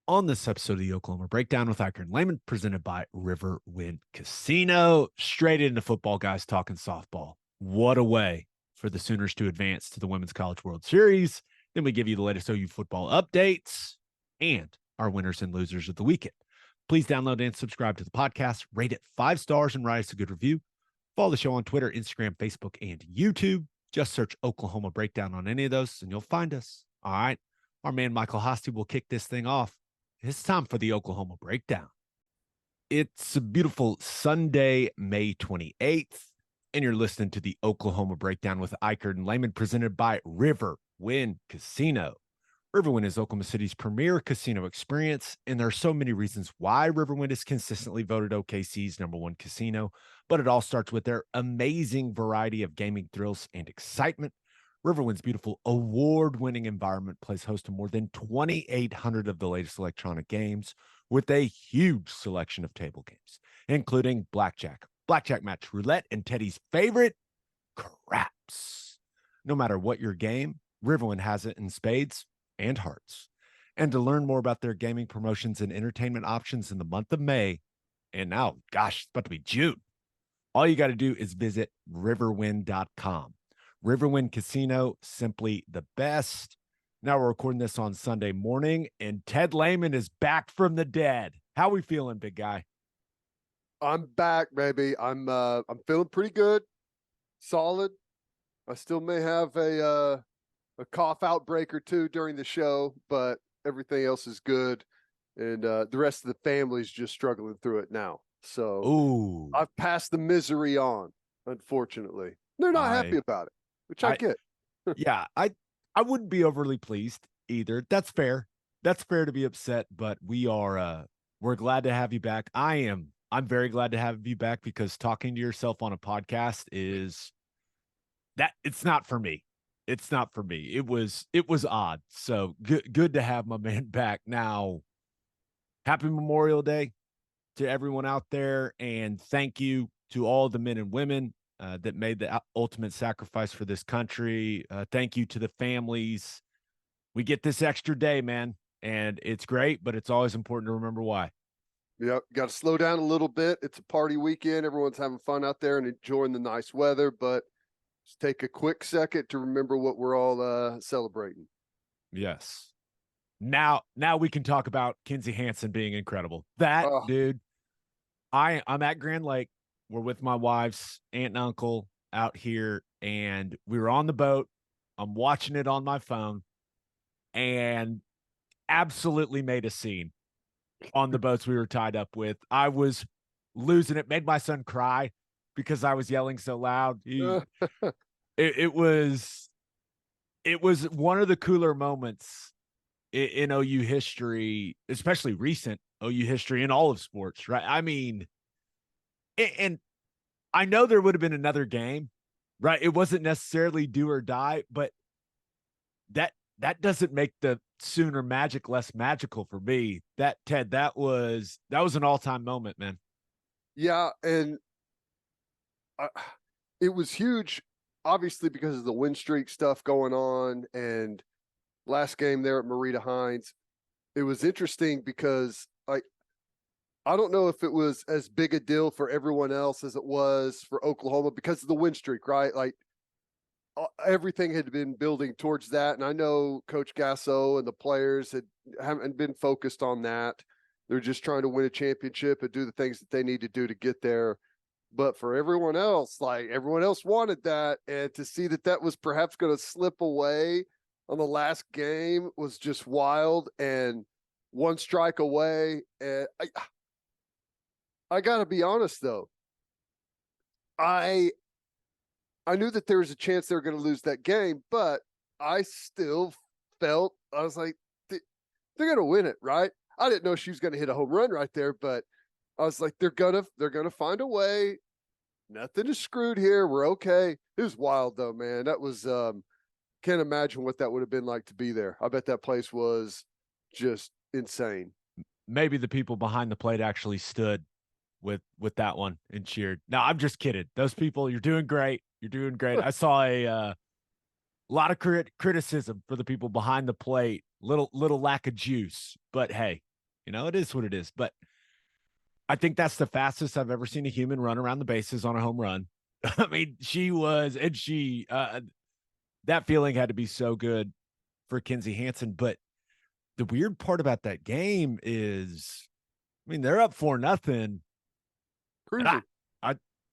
On this episode of the Oklahoma Breakdown with Ikard and Lehman, presented by Riverwind Casino, straight into football, guys talking softball. What a way for the Sooners to advance to the Women's College World Series. Then we give you the latest OU football updates and our winners and losers of the weekend. Please download and subscribe to the podcast, rate it 5 stars, and write us a good review. Follow the show on Twitter, Instagram, Facebook, and YouTube. Just search Oklahoma Breakdown on any of those, and you'll find us. All right. Our man Michael Hosty will kick this thing off. It's time for the Oklahoma Breakdown. It's a beautiful Sunday, May 28th, and you're listening to the Oklahoma Breakdown with Ikard and Lehman, presented by Riverwind Casino. Riverwind is Oklahoma City's premier casino experience, and there are so many reasons why Riverwind is consistently voted OKC's #1 casino, but it all starts with their amazing variety of gaming thrills and excitement. Riverwind's beautiful award-winning environment plays host to more than 2,800 of the latest electronic games with a huge selection of table games, including blackjack, match, roulette, and Teddy's favorite, craps. No matter what your game, Riverwind has it in spades and hearts. And to learn more about their gaming promotions and entertainment options in the month of May, and now, gosh, it's about to be June, all you got to do is visit riverwind.com. Riverwind Casino, simply the best. Now we're recording this on Sunday morning, and Ted Lehman is back from the dead. How we feeling, big guy? I'm back, baby. I'm feeling pretty good, solid. I still may have a cough outbreak or two during the show, but everything else is good, and the rest of the family's just struggling through it now. So Ooh, I've passed the misery on. Unfortunately, they're not happy about it, which I get. Yeah, I wouldn't be overly pleased either. That's fair. That's fair to be upset, but we're glad to have you back. I'm very glad to have you back because talking to yourself on a podcast it's not for me. It's not for me. It was odd. So good to have my man back. Now, happy Memorial Day to everyone out there, and thank you to all the men and women that made the ultimate sacrifice for this country. Thank you to the families. We get this extra day, man, and it's great, but it's always important to remember why. Yep, got to slow down a little bit. It's a party weekend. Everyone's having fun out there and enjoying the nice weather, but just take a quick second to remember what we're all celebrating. Yes. Now we can talk about Kinzie Hansen being incredible. Dude, I'm at Grand Lake. We're with my wife's aunt and uncle out here, and we were on the boat. I'm watching it on my phone, and absolutely made a scene on the boats we were tied up with. I was losing it, made my son cry because I was yelling so loud. It was one of the cooler moments in OU history, especially recent OU history in all of sports, right? I mean, and I know there would have been another game, right? It wasn't necessarily do or die, but that doesn't make the Sooner magic less magical for me. That was an all-time moment, man. Yeah, and it was huge, obviously, because of the win streak stuff going on, and last game there at Marita Hines. It was interesting because I don't know if it was as big a deal for everyone else as it was for Oklahoma because of the win streak, right? Like everything had been building towards that. And I know Coach Gasso and the players haven't been focused on that. They're just trying to win a championship and do the things that they need to do to get there. But for everyone else, everyone else wanted that. And to see that was perhaps going to slip away on the last game was just wild, and one strike away. And I got to be honest, though. I knew that there was a chance they were going to lose that game, but I still felt, I was like, they're going to win it, right? I didn't know she was going to hit a home run right there, but I was like, they're going to find a way. Nothing is screwed here. We're okay. It was wild, though, man. That was, can't imagine what that would have been like to be there. I bet that place was just insane. Maybe the people behind the plate actually stood with that one and cheered. No, I'm just kidding. Those people, you're doing great. You're doing great. I saw a lot of criticism for the people behind the plate. Little lack of juice, but hey, It is what it is. But I think that's the fastest I've ever seen a human run around the bases on a home run. I mean, that feeling had to be so good for Kinzie Hansen. But the weird part about that game is, I mean, they're up 4-0. Cruising.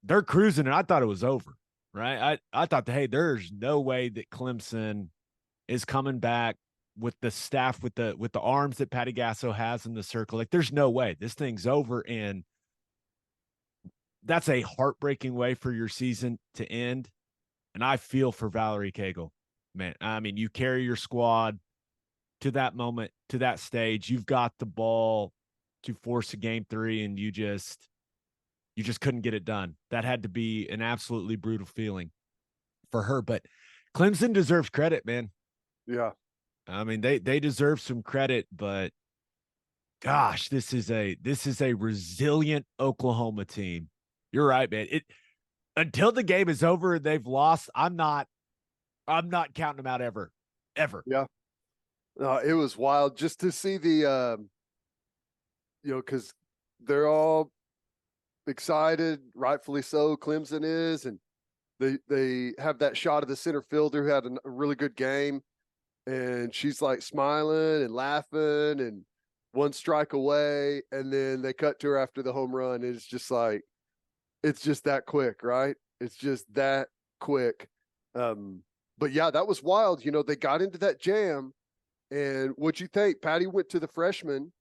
They're cruising, and I thought it was over, right? I thought hey, there's no way that Clemson is coming back with the staff, with the arms that Patty Gasso has in the circle. Like, there's no way this thing's over, and that's a heartbreaking way for your season to end. And I feel for Valerie Cagle, man. I mean, you carry your squad to that moment, to that stage. You've got the ball to force a game 3, and you just couldn't get it done. That had to be an absolutely brutal feeling for her. But Clemson deserves credit, man. Yeah. I mean, they deserve some credit, but gosh, this is a resilient Oklahoma team. You're right, man. Until the game is over and they've lost, I'm not counting them out ever. Yeah. It was wild just to see the because they're all excited, rightfully so. Clemson is, and they have that shot of the center fielder who had a really good game, and she's like smiling and laughing and one strike away, and then they cut to her after the home run. It's just like, it's just that quick, right? It's just that quick. But yeah, that was wild. They got into that jam, and what'd you think? Patty went to the freshman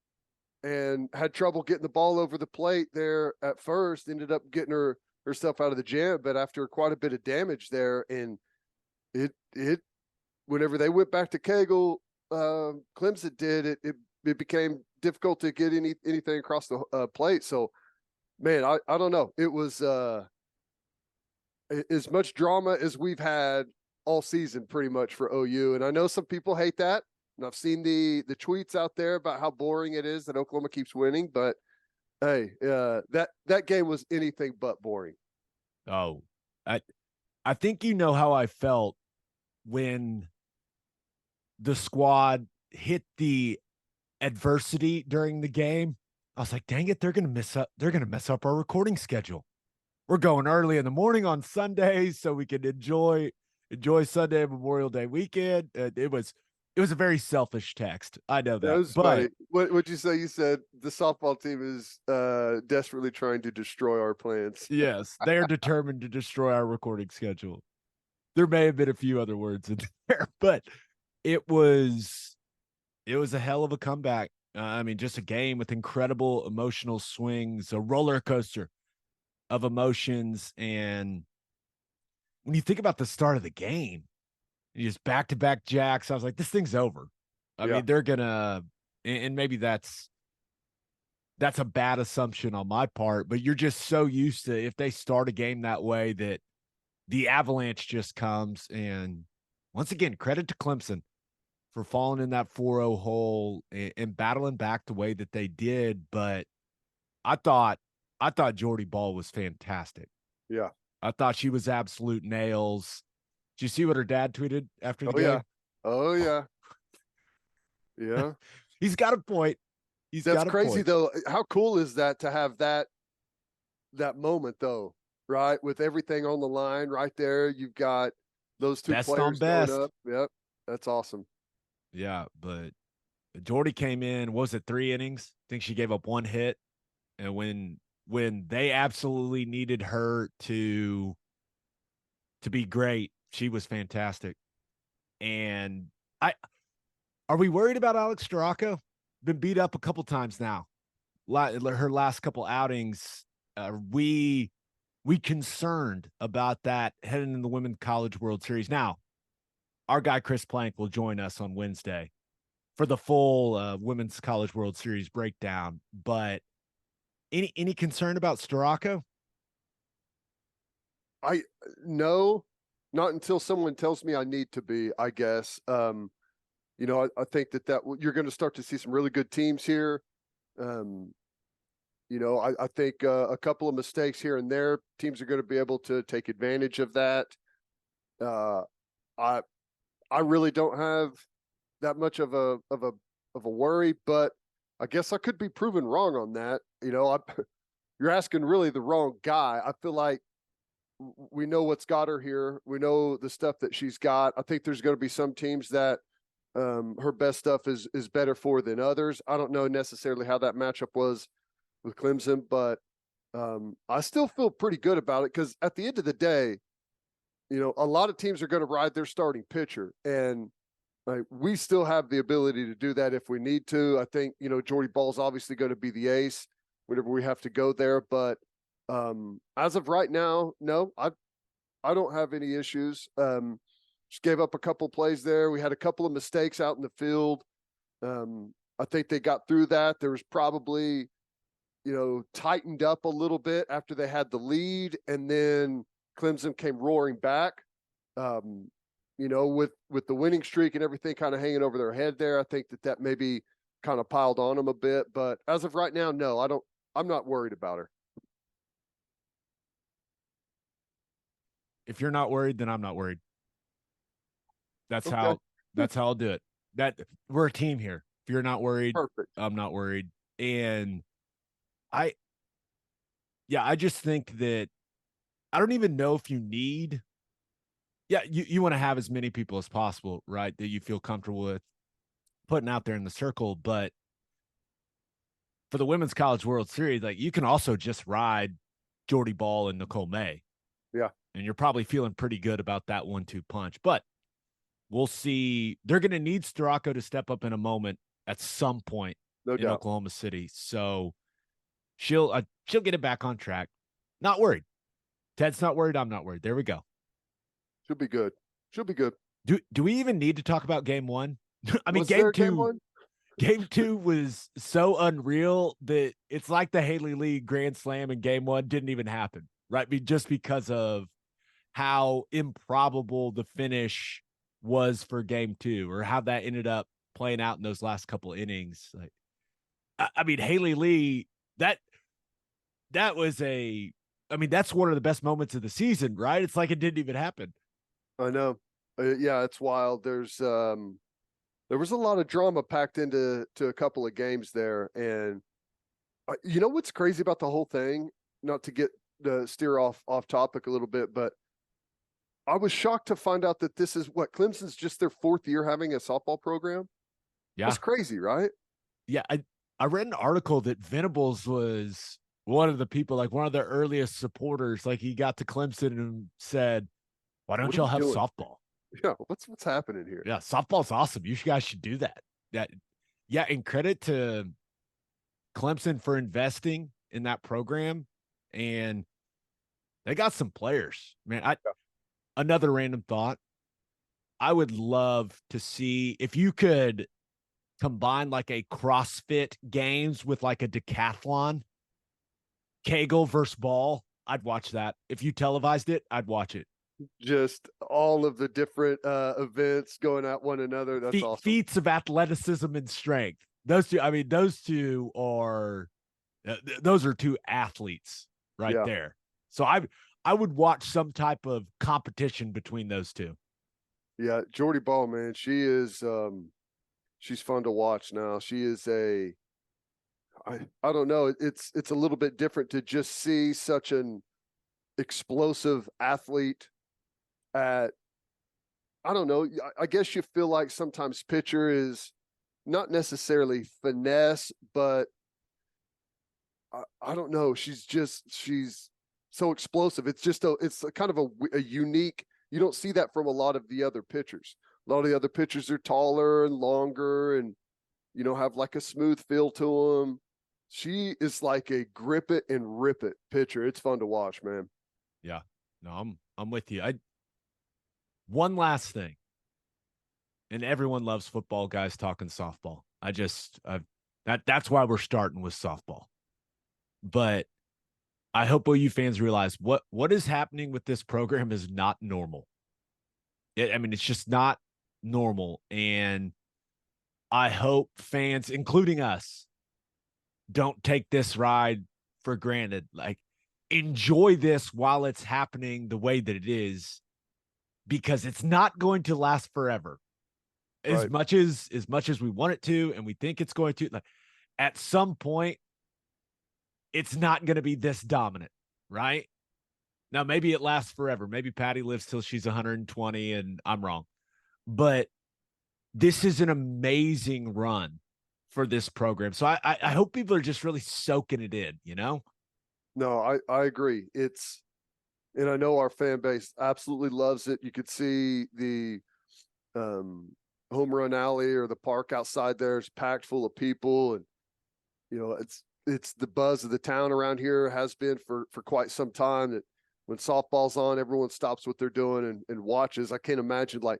and had trouble getting the ball over the plate there at first, ended up getting herself out of the jam, but after quite a bit of damage there, and it whenever they went back to Cagle, Clemson did, it became difficult to get anything across the plate. So, man, I don't know. It was as much drama as we've had all season pretty much for OU, and I know some people hate that. And I've seen the tweets out there about how boring it is that Oklahoma keeps winning, but hey, that game was anything but boring. Oh, I think how I felt when the squad hit the adversity during the game. I was like, dang it, they're gonna mess up our recording schedule. We're going early in the morning on Sundays so we can enjoy Sunday Memorial Day weekend. It was a very selfish text. I know that. That was but funny. What'd you say? You said the softball team is desperately trying to destroy our plans. Yes, they are determined to destroy our recording schedule. There may have been a few other words in there, but it was a hell of a comeback. I mean, just a game with incredible emotional swings, a roller coaster of emotions. And when you think about the start of the game, just back-to-back jacks, I was like, this thing's over. I mean, they're gonna, and maybe that's a bad assumption on my part, but you're just so used to, if they start a game that way, that the avalanche just comes. And once again, credit to Clemson for falling in that 4-0 hole and battling back the way that they did. But I thought Jordy Ball was fantastic. Yeah. I thought she was absolute nails. Did you see what her dad tweeted after the game? Yeah. Oh, yeah. Yeah. He's got a point. That's crazy, though. How cool is that to have that moment, though, right? With everything on the line right there. You've got those two players going up. Yep. That's awesome. Yeah, but Jordy came in, what was it, 3 innings? I think she gave up 1 hit. And when they absolutely needed her to be great, she was fantastic. And are we worried about Alex Storako? Been beat up a couple times now. Her last couple outings. We concerned about that heading in the Women's College World Series. Now, our guy Chris Plank will join us on Wednesday for the full Women's College World Series breakdown. But any concern about Storako? No, not until someone tells me I need to be, I guess. I think that you're going to start to see some really good teams here. I think a couple of mistakes here and there, teams are going to be able to take advantage of that. I really don't have that much of a worry, but I guess I could be proven wrong on that. You're asking really the wrong guy. I feel like we know what's got her here. We know the stuff that she's got. I think there's going to be some teams that her best stuff is better for than others. I don't know necessarily how that matchup was with Clemson, but I still feel pretty good about it because at the end of the day, a lot of teams are going to ride their starting pitcher, and we still have the ability to do that if we need to. I think, Jordy Ball's obviously going to be the ace whenever we have to go there. But as of right now, no, I don't have any issues. Just gave up a couple plays there. We had a couple of mistakes out in the field. I think they got through that. There was probably, tightened up a little bit after they had the lead, and then Clemson came roaring back. With the winning streak and everything kind of hanging over their head there, I think that maybe kind of piled on them a bit. But as of right now, no, I'm not worried about her. If you're not worried, then I'm not worried. That's Okay. how I'll do it. That we're a team here. If you're not worried, Perfect. I'm not worried. And I just think that I don't even know if you need. Yeah, you want to have as many people as possible, right? That you feel comfortable with putting out there in the circle. But for the Women's College World Series, like, you can also just ride Jordy Ball and Nicole May. Yeah. And you're probably feeling pretty good about that 1-2 punch. But we'll see. They're going to need Storako to step up in a moment at some point in Oklahoma City. So she'll get it back on track. Not worried. Ted's not worried. I'm not worried. There we go. She'll be good. She'll be good. Do we even need to talk about game one? I mean, game two was so unreal that it's like the Haley Lee Grand Slam in game one didn't even happen, right? Just because of how improbable the finish was for game two, or how that ended up playing out in those last couple innings. Like, I mean, Haley Lee, that's one of the best moments of the season, right? It's like it didn't even happen. I know. Yeah, it's wild. There was a lot of drama packed into a couple of games there. And you know what's crazy about the whole thing? Not to get steer off topic a little bit, but I was shocked to find out that this is what Clemson's just their 4th year having a softball program. Yeah. That's crazy, right? Yeah. I read an article that Venables was one of the people, like one of the earliest supporters. Like, he got to Clemson and said, why don't y'all have softball? Yeah. What's happening here? Yeah. Softball's awesome. You guys should do that. Yeah. And credit to Clemson for investing in that program. And they got some players, man. Another random thought. I would love to see if you could combine like a CrossFit games with like a decathlon, Kegel versus ball. I'd watch that. If you televised it, I'd watch it. Just all of the different events going at one another. That's awesome. Feats of athleticism and strength. Those two are those are two athletes right there. So I would watch some type of competition between those two. Yeah, Jordy Ball, man, she is she's fun to watch now. She is I don't know, it's a little bit different to just see such an explosive athlete at, I don't know, I guess you feel like sometimes pitcher is not necessarily finesse, but I don't know, she's so explosive. It's just it's kind of a unique, you don't see that from a lot of the other pitchers. A lot of the other pitchers are taller and longer and, have like a smooth feel to them. She is like a grip it and rip it pitcher. It's fun to watch, man. Yeah, no, I'm with you. One last thing, and everyone loves football, guys talking softball. That's why we're starting with softball. But I hope OU fans realize what is happening with this program is not normal. It's just not normal. And I hope fans, including us, don't take this ride for granted. Like, enjoy this while it's happening the way that it is, because it's not going to last forever. As much as we want it to, and we think it's going to, like, at some point, it's not going to be this dominant, right? Now, maybe it lasts forever. Maybe Patty lives till she's 120 and I'm wrong. But this is an amazing run for this program. So I hope people are just really soaking it in, you know? No, I agree. And I know our fan base absolutely loves it. You could see the home run alley or the park outside there is packed full of people. And, it's the buzz of the town around here, has been for quite some time, that when softball's on, everyone stops what they're doing and watches. I can't imagine, like,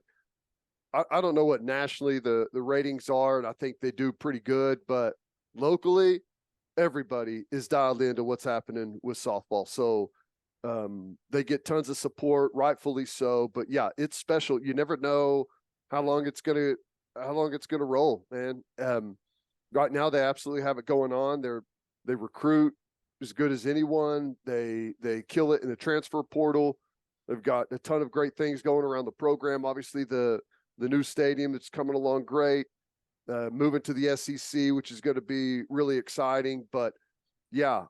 I don't know what nationally the ratings are, and I think they do pretty good, but locally, everybody is dialed into what's happening with softball. So they get tons of support, rightfully so. But yeah, it's special. You never know how long it's gonna roll, man. Right now, they absolutely have it going on. They recruit as good as anyone. They kill it in the transfer portal. They've got a ton of great things going around the program. Obviously, the new stadium that's coming along great. Moving to the SEC, which is going to be really exciting. But yeah,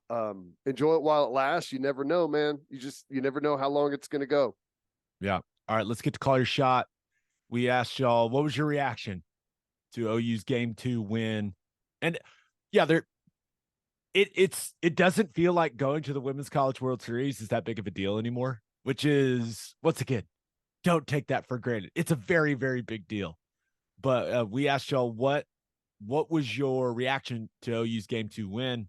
enjoy it while it lasts. You never know, man. You never know how long it's going to go. Yeah. All right, let's get to call your shot. We asked y'all, what was your reaction to OU's Game 2 win? And yeah, it doesn't feel like going to the Women's College World Series is that big of a deal anymore, which is, once again, don't take that for granted. It's a very, very big deal. But we asked y'all, what was your reaction to OU's Game 2 win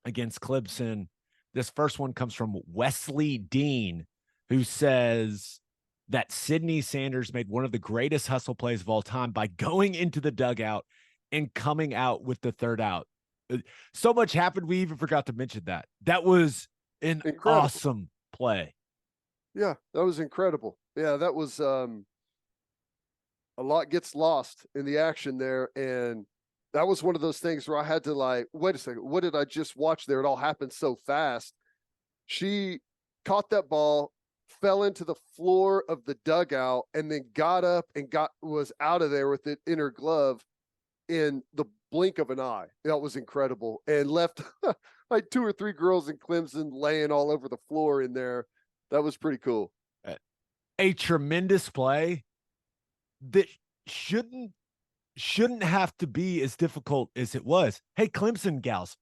against Clemson? This first one comes from Wesley Dean, who says that Sydney Sanders made one of the greatest hustle plays of all time by going into the dugout and coming out with the third out. So much happened, we even forgot to mention that. That was an awesome play. Yeah, that was incredible. Yeah, that was a lot gets lost in the action there. And that was one of those things where I had to, like, wait a second, what did I just watch there? It all happened so fast. She caught that ball, fell into the floor of the dugout, and then got up and was out of there with it in her glove in the blink of an eye. That was incredible. And left like 2 or 3 girls in Clemson laying all over the floor in there. That was pretty cool. A tremendous play that shouldn't have to be as difficult as it was. Hey, Clemson gals,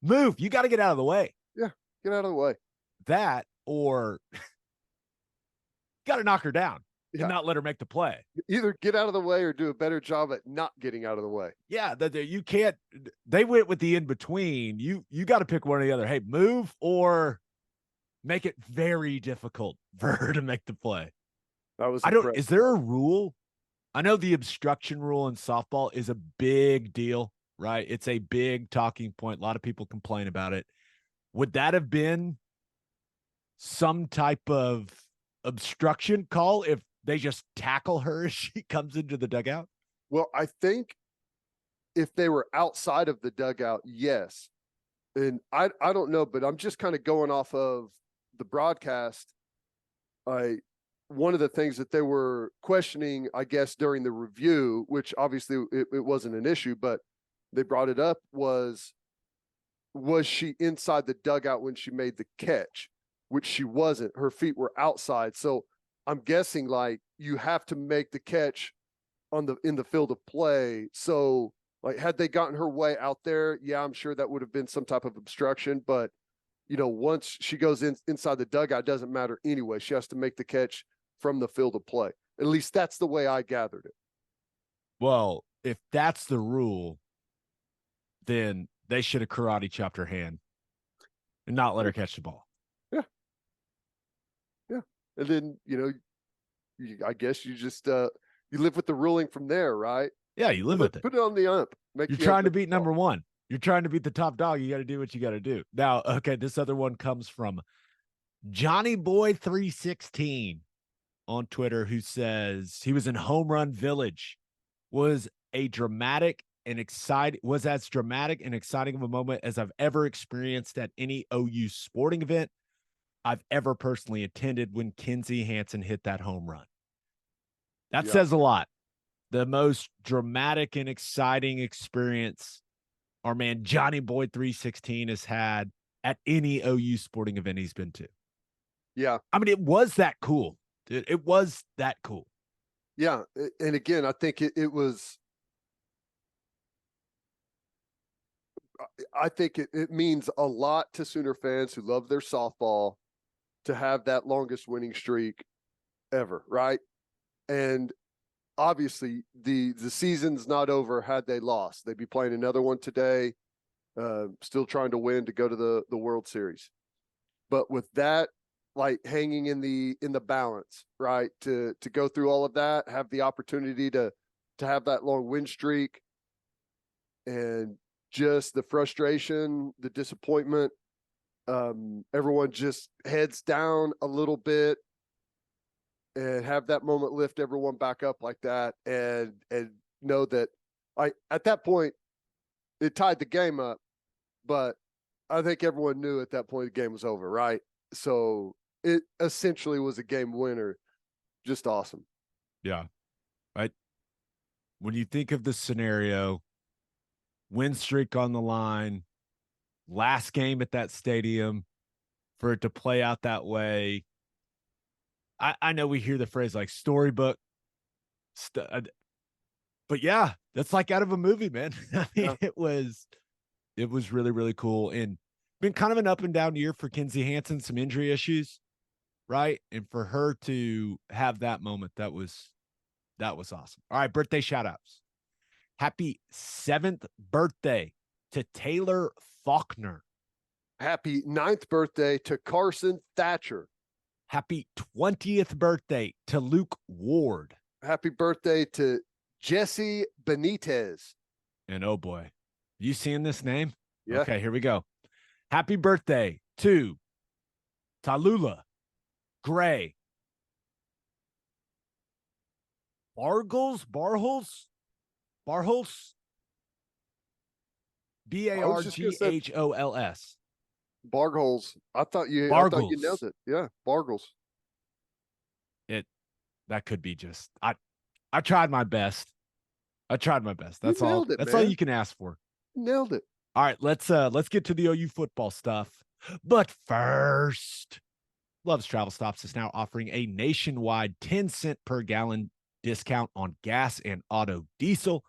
move. You got to get out of the way. Yeah, get out of the way. That, or got to knock her down and not let her make the play. Either get out of the way or do a better job at not getting out of the way. Yeah, you can't. They went with the in between. You got to pick one or the other. Hey, move or make it very difficult for her to make the play. That was. Is there a rule? I know the obstruction rule in softball is a big deal, right? It's a big talking point. A lot of people complain about it. Would that have been some type of obstruction call if they just tackle her as she comes into the dugout? Well, I think if they were outside of the dugout, yes. And I don't know, but I'm just kind of going off of the broadcast. One of the things that they were questioning, I guess, during the review, which obviously it wasn't an issue, but they brought it up, was she inside the dugout when she made the catch, which she wasn't. Her feet were outside. So I'm guessing, like, you have to make the catch in the field of play. So, like, had they gotten her way out there, yeah, I'm sure that would have been some type of obstruction. But, once she goes inside the dugout, it doesn't matter anyway. She has to make the catch from the field of play. At least that's the way I gathered it. Well, if that's the rule, then they should have karate chopped her hand and not let her catch the ball. Yeah. Yeah. And then, I guess you just, you live with the ruling from there, right? Yeah, you live with it. Put it on the ump. You're trying to beat number one. You're trying to beat the top dog. You got to do what you got to do. Now, okay, this other one comes from Johnny Boy 316 on Twitter, who says he was in Home Run Village, was as dramatic and exciting of a moment as I've ever experienced at any OU sporting event I've ever personally attended when Kinzie Hansen hit that home run. That says a lot. The most dramatic and exciting experience our man Johnny Boy 316 has had at any OU sporting event he's been to. Yeah. I mean, it was that cool, dude. It was that cool. Yeah. And again, I think it was, I think it means a lot to Sooner fans who love their softball to have that longest winning streak ever, right? And obviously the season's not over had they lost. They'd be playing another one today, still trying to win to go to the World Series. But with that, like hanging in the balance, right? To go through all of that, have the opportunity to have that long win streak, and just the frustration, the disappointment, everyone just heads down a little bit, and have that moment lift everyone back up like that, and know that at that point it tied the game up, but I think everyone knew at that point the game was over, right? So it essentially was a game winner. Just awesome. Yeah. Right. When you think of the scenario, win streak on the line, last game at that stadium, for it to play out that way. I know we hear the phrase like storybook, but yeah, that's like out of a movie, man. I mean, Yeah. it was really, really cool, and been kind of an up and down year for Kinzie Hansen, some injury issues, right? And for her to have that moment, that was awesome. All right, birthday shout outs. Happy 7th birthday to Taylor Faulkner. Happy 9th birthday to Carson Thatcher. Happy 20th birthday to Luke Ward. Happy birthday to Jesse Benitez. And oh boy, you seeing this name? Yeah. Okay, here we go. Happy birthday to Tallulah Gray. Barhols? Barghols? Barghols. I thought you nailed it. Yeah, Barghols. That could be just I tried my best. That's all. That's all you can ask for. Nailed it. All right, let's get to the OU football stuff. But first, Love's Travel Stops is now offering a nationwide 10-cent per gallon discount on gas and auto diesel.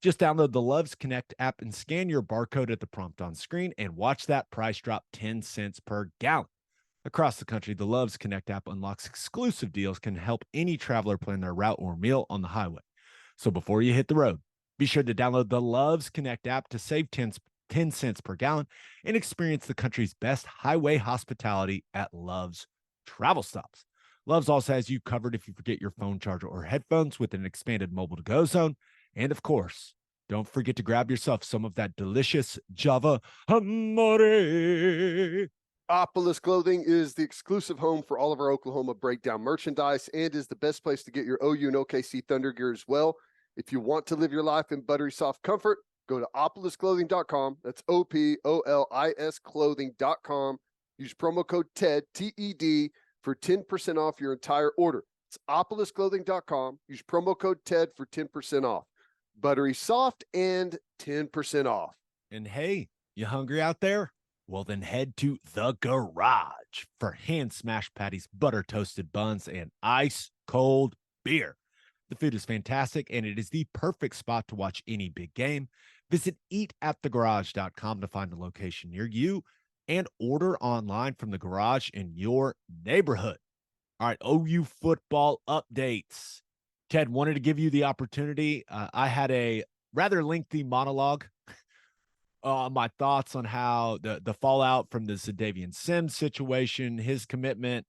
Just download the Loves Connect app and scan your barcode at the prompt on screen and watch that price drop 10 cents per gallon. Across the country, the Loves Connect app unlocks exclusive deals, can help any traveler plan their route or meal on the highway. So before you hit the road, be sure to download the Loves Connect app to save 10 cents per gallon and experience the country's best highway hospitality at Love's Travel Stops. Love's also has you covered if you forget your phone charger or headphones with an expanded mobile to-go zone. And of course, don't forget to grab yourself some of that delicious Java Amore. Opolis Clothing is the exclusive home for all of our Oklahoma breakdown merchandise and is the best place to get your OU and OKC Thunder gear as well. If you want to live your life in buttery soft comfort, go to opolisclothing.com. That's OPOLIS clothing.com. Use promo code TED, TED, for 10% off your entire order. It's opolisclothing.com. Use promo code TED for 10% off. Buttery soft and 10% off. And hey, you hungry out there? Well, then head to The Garage for hand smashed patties, butter toasted buns, and ice cold beer. The food is fantastic, and it is the perfect spot to watch any big game. Visit eatatthegarage.com to find a location near you and order online from the garage in your neighborhood. All right, OU football updates. Ted, wanted to give you the opportunity. I had a rather lengthy monologue my thoughts on how the fallout from the Xadavien Sims situation, his commitment,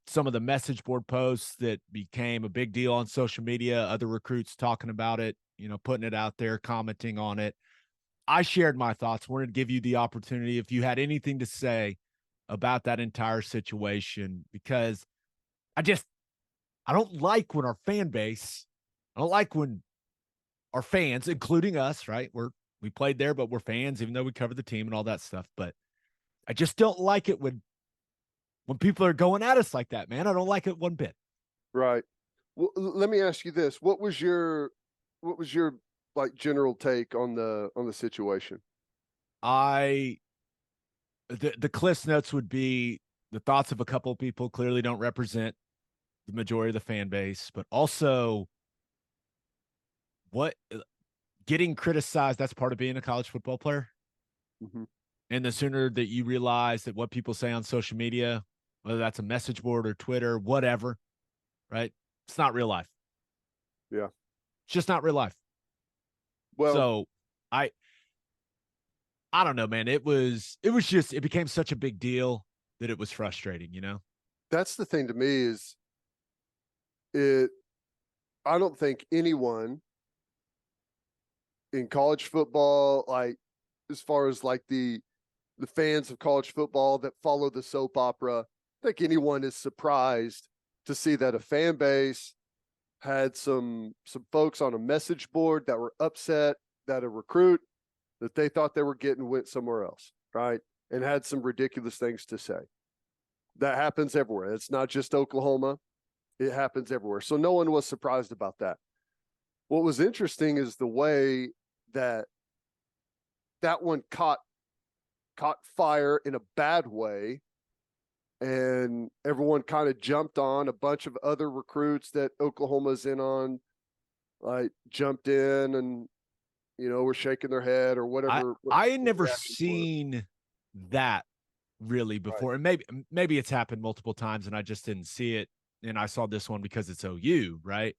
some of the message board posts that became a big deal on social media, other recruits talking about it, putting it out there, commenting on it. I shared my thoughts, wanted to give you the opportunity if you had anything to say about that entire situation, because I don't like when our fan base, I don't like when our fans, including us, right? We played there, but we're fans, even though we covered the team and all that stuff. But I just don't like it when people are going at us like that, man. I don't like it one bit. Right. Well, let me ask you this. What was your like general take on the situation? The Cliff's notes would be the thoughts of a couple of people clearly don't represent the majority of the fan base, but also what getting criticized, that's part of being a college football player. Mm-hmm. And the sooner that you realize that what people say on social media, whether that's a message board or Twitter, whatever, right? It's not real life. Yeah. It's just not real life. Well, so I don't know, man. It became such a big deal that it was frustrating, you know? that's the thing to me is I don't think anyone in college football, like as far as like the fans of college football that follow the soap opera, I think anyone is surprised to see that a fan base had some folks on a message board that were upset that a recruit that they thought they were getting went somewhere else, right? And had some ridiculous things to say. That happens everywhere. It's not just Oklahoma. It happens everywhere. So no one was surprised about that. What was interesting is the way that one caught fire in a bad way, and everyone kind of jumped on. A bunch of other recruits that Oklahoma's in on, like, jumped in and, you know, were shaking their head or whatever. I had never seen that really before. Right. And maybe it's happened multiple times and I just didn't see it. And I saw this one because it's OU, right?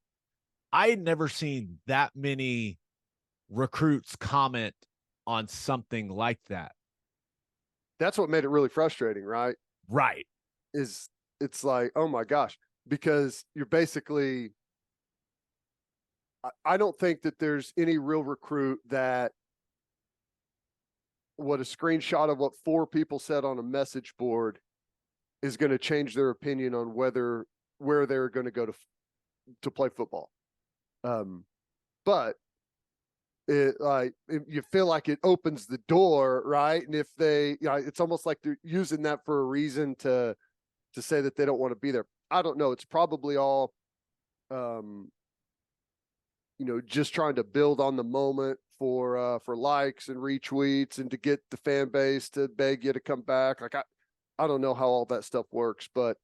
I had never seen that many recruits comment on something like that. That's what made it really frustrating, right? Right. It's like, oh my gosh, because you're basically, I don't think that there's any real recruit that what a screenshot of what 4 people said on a message board is going to change their opinion on where they're going to go to play football. But you feel like it opens the door, right? And if they, it's almost like they're using that for a reason to say that they don't want to be there. I don't know. It's probably all, just trying to build on the moment for likes and retweets and to get the fan base to beg you to come back. Like, I don't know how all that stuff works, but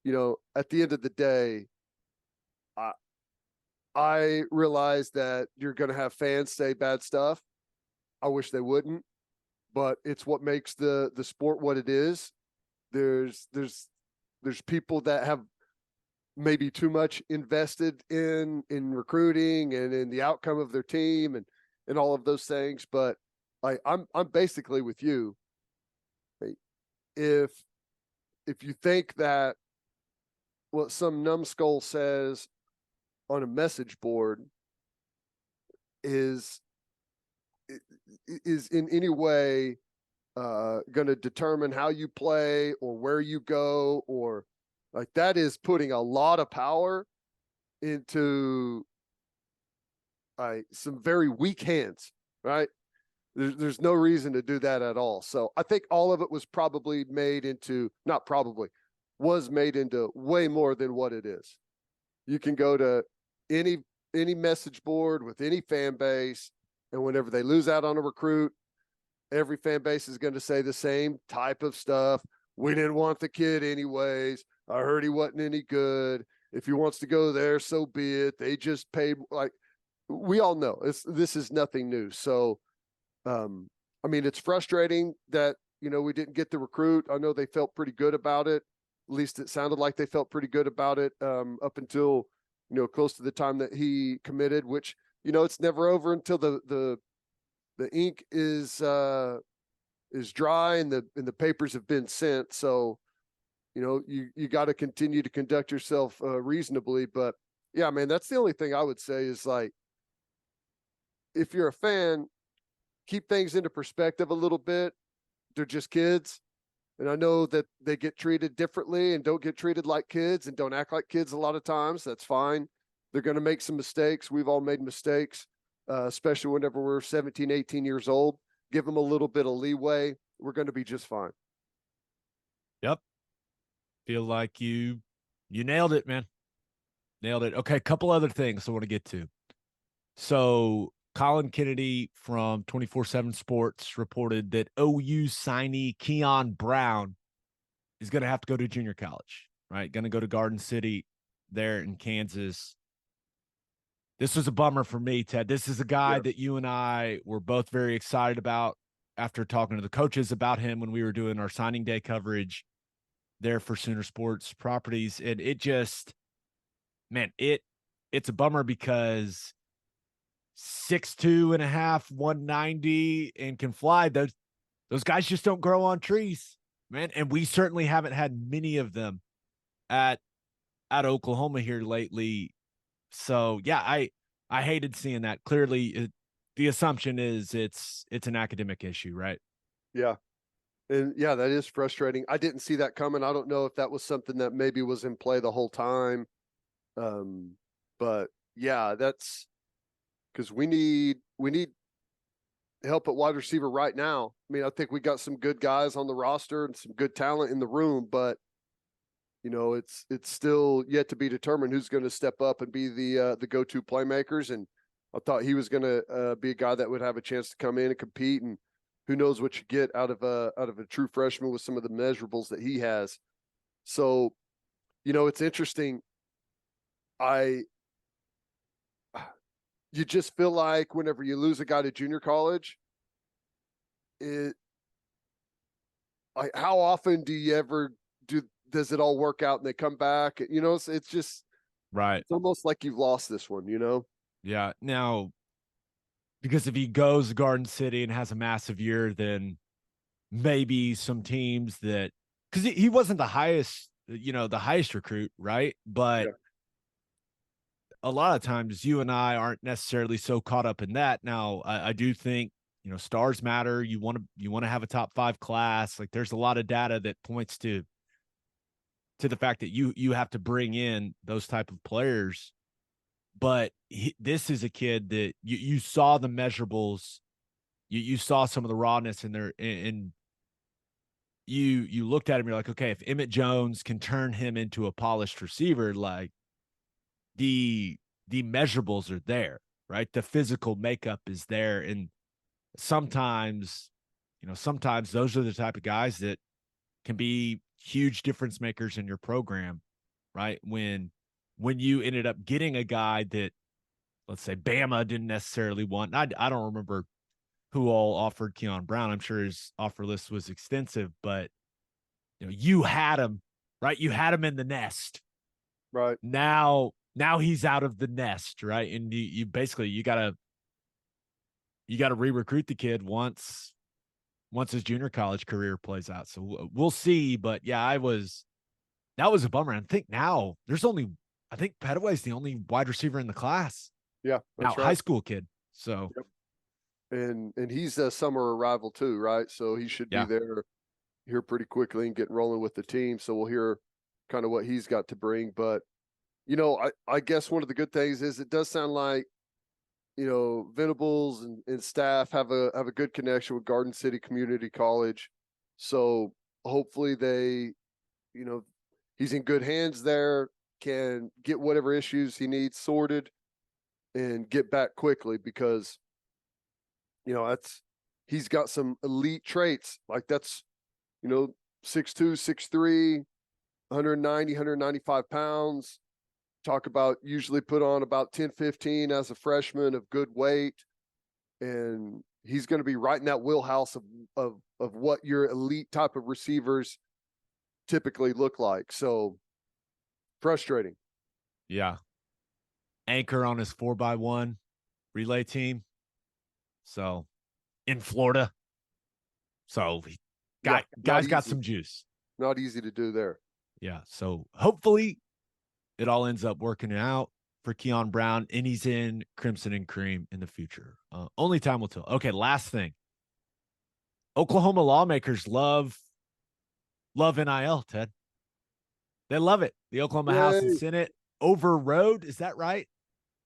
at the end of the day, I realize that you're going to have fans say bad stuff. I wish they wouldn't, but it's what makes the sport what it is. There's people that have maybe too much invested in recruiting and in the outcome of their team and all of those things. But I'm basically with you. If you think that what some numbskull says on a message board is in any way going to determine how you play or where you go, or like, that is putting a lot of power into some very weak hands, right? There's no reason to do that at all. So I think all of it was probably was made into way more than what it is. You can go to any message board with any fan base, and whenever they lose out on a recruit, every fan base is going to say the same type of stuff. We didn't want the kid anyways. I heard he wasn't any good. If he wants to go there, so be it. They just paid. Like, we all know this is nothing new. So, it's frustrating that, we didn't get the recruit. I know they felt pretty good about it. At least it sounded like they felt pretty good about it up until, close to the time that he committed, which, it's never over until the ink is dry and the papers have been sent. So, you got to continue to conduct yourself reasonably. But yeah, man, that's the only thing I would say is, like, if you're a fan, keep things into perspective a little bit. They're just kids. And I know that they get treated differently and don't get treated like kids and don't act like kids a lot of times. That's fine. They're going to make some mistakes. We've all made mistakes, especially whenever we're 17, 18 years old. Give them a little bit of leeway. We're going to be just fine. Yep. Feel like you nailed it, man. Nailed it. Okay, a couple other things I want to get to. So Colin Kennedy from 24/7 Sports reported that OU signee Keon Brown is going to have to go to junior college, right? Going to go to Garden City there in Kansas. This was a bummer for me, Ted. This is a guy that you and I were both very excited about after talking to the coaches about him when we were doing our signing day coverage there for Sooner Sports Properties. And it just, man, it's a bummer because 6'2 and a half, 190 and can fly. Those guys just don't grow on trees, man. And we certainly haven't had many of them at Oklahoma here lately. So yeah, I hated seeing that. Clearly, the assumption is it's an academic issue, right? Yeah. And yeah, that is frustrating. I didn't see that coming. I don't know if that was something that maybe was in play the whole time. But yeah, that's because we need help at wide receiver right now. I mean, I think we got some good guys on the roster and some good talent in the room, but you know, it's still yet to be determined who's going to step up and be the go-to playmakers. And I thought he was going to be a guy that would have a chance to come in and compete. And who knows what you get out of a true freshman with some of the measurables that he has. So, you know, it's interesting. You just feel like whenever you lose a guy to junior college, how often does it all work out and they come back? You know, it's just right. It's almost like you've lost this one, you know? Yeah. Now, because if he goes to Garden City and has a massive year, then maybe some teams that, because he wasn't the highest recruit, right? But a lot of times you and I aren't necessarily so caught up in that. Now, I do think, you know, stars matter. You want to have a top 5 class. Like there's a lot of data that points to the fact that you have to bring in those type of players. But this is a kid that you saw the measurables, you saw some of the rawness in there, and you looked at him, you're like, okay, if Emmett Jones can turn him into a polished receiver, like the measurables are there, right? The physical makeup is there. And sometimes those are the type of guys that can be huge difference makers in your program, right? When you ended up getting a guy that, let's say, Bama didn't necessarily want. I don't remember who all offered Keon Brown. I'm sure his offer list was extensive, but you know, you had him, right? You had him in the nest. Right. Now he's out of the nest, right? And you basically you gotta re-recruit the kid once his junior college career plays out. So we'll see. But yeah, that was a bummer. And I think now I think Petaway's the only wide receiver in the class. Yeah, that's right. High school kid. So and he's a summer arrival too, right? So he should be there here pretty quickly and getting rolling with the team. So we'll hear kind of what he's got to bring. But you know, I guess one of the good things is it does sound like, you know, Venables and staff have a good connection with Garden City Community College. So hopefully they, you know, he's in good hands there, can get whatever issues he needs sorted and get back quickly because, you know, he's got some elite traits. Like that's, you know, 6'2", 6'3", 190, 195 pounds. Talk about usually put on about 10, 15 as a freshman of good weight. And he's going to be right in that wheelhouse of what your elite type of receivers typically look like. So frustrating. Yeah. Anchor on his 4x1 relay team. So in Florida. So guy's got some juice. Not easy to do there. Yeah. So hopefully it all ends up working out for Keon Brown, and he's in Crimson and Cream in the future. Only time will tell. Okay, last thing. Oklahoma lawmakers love NIL, Ted. They love it. The Oklahoma House and Senate overrode. Is that right?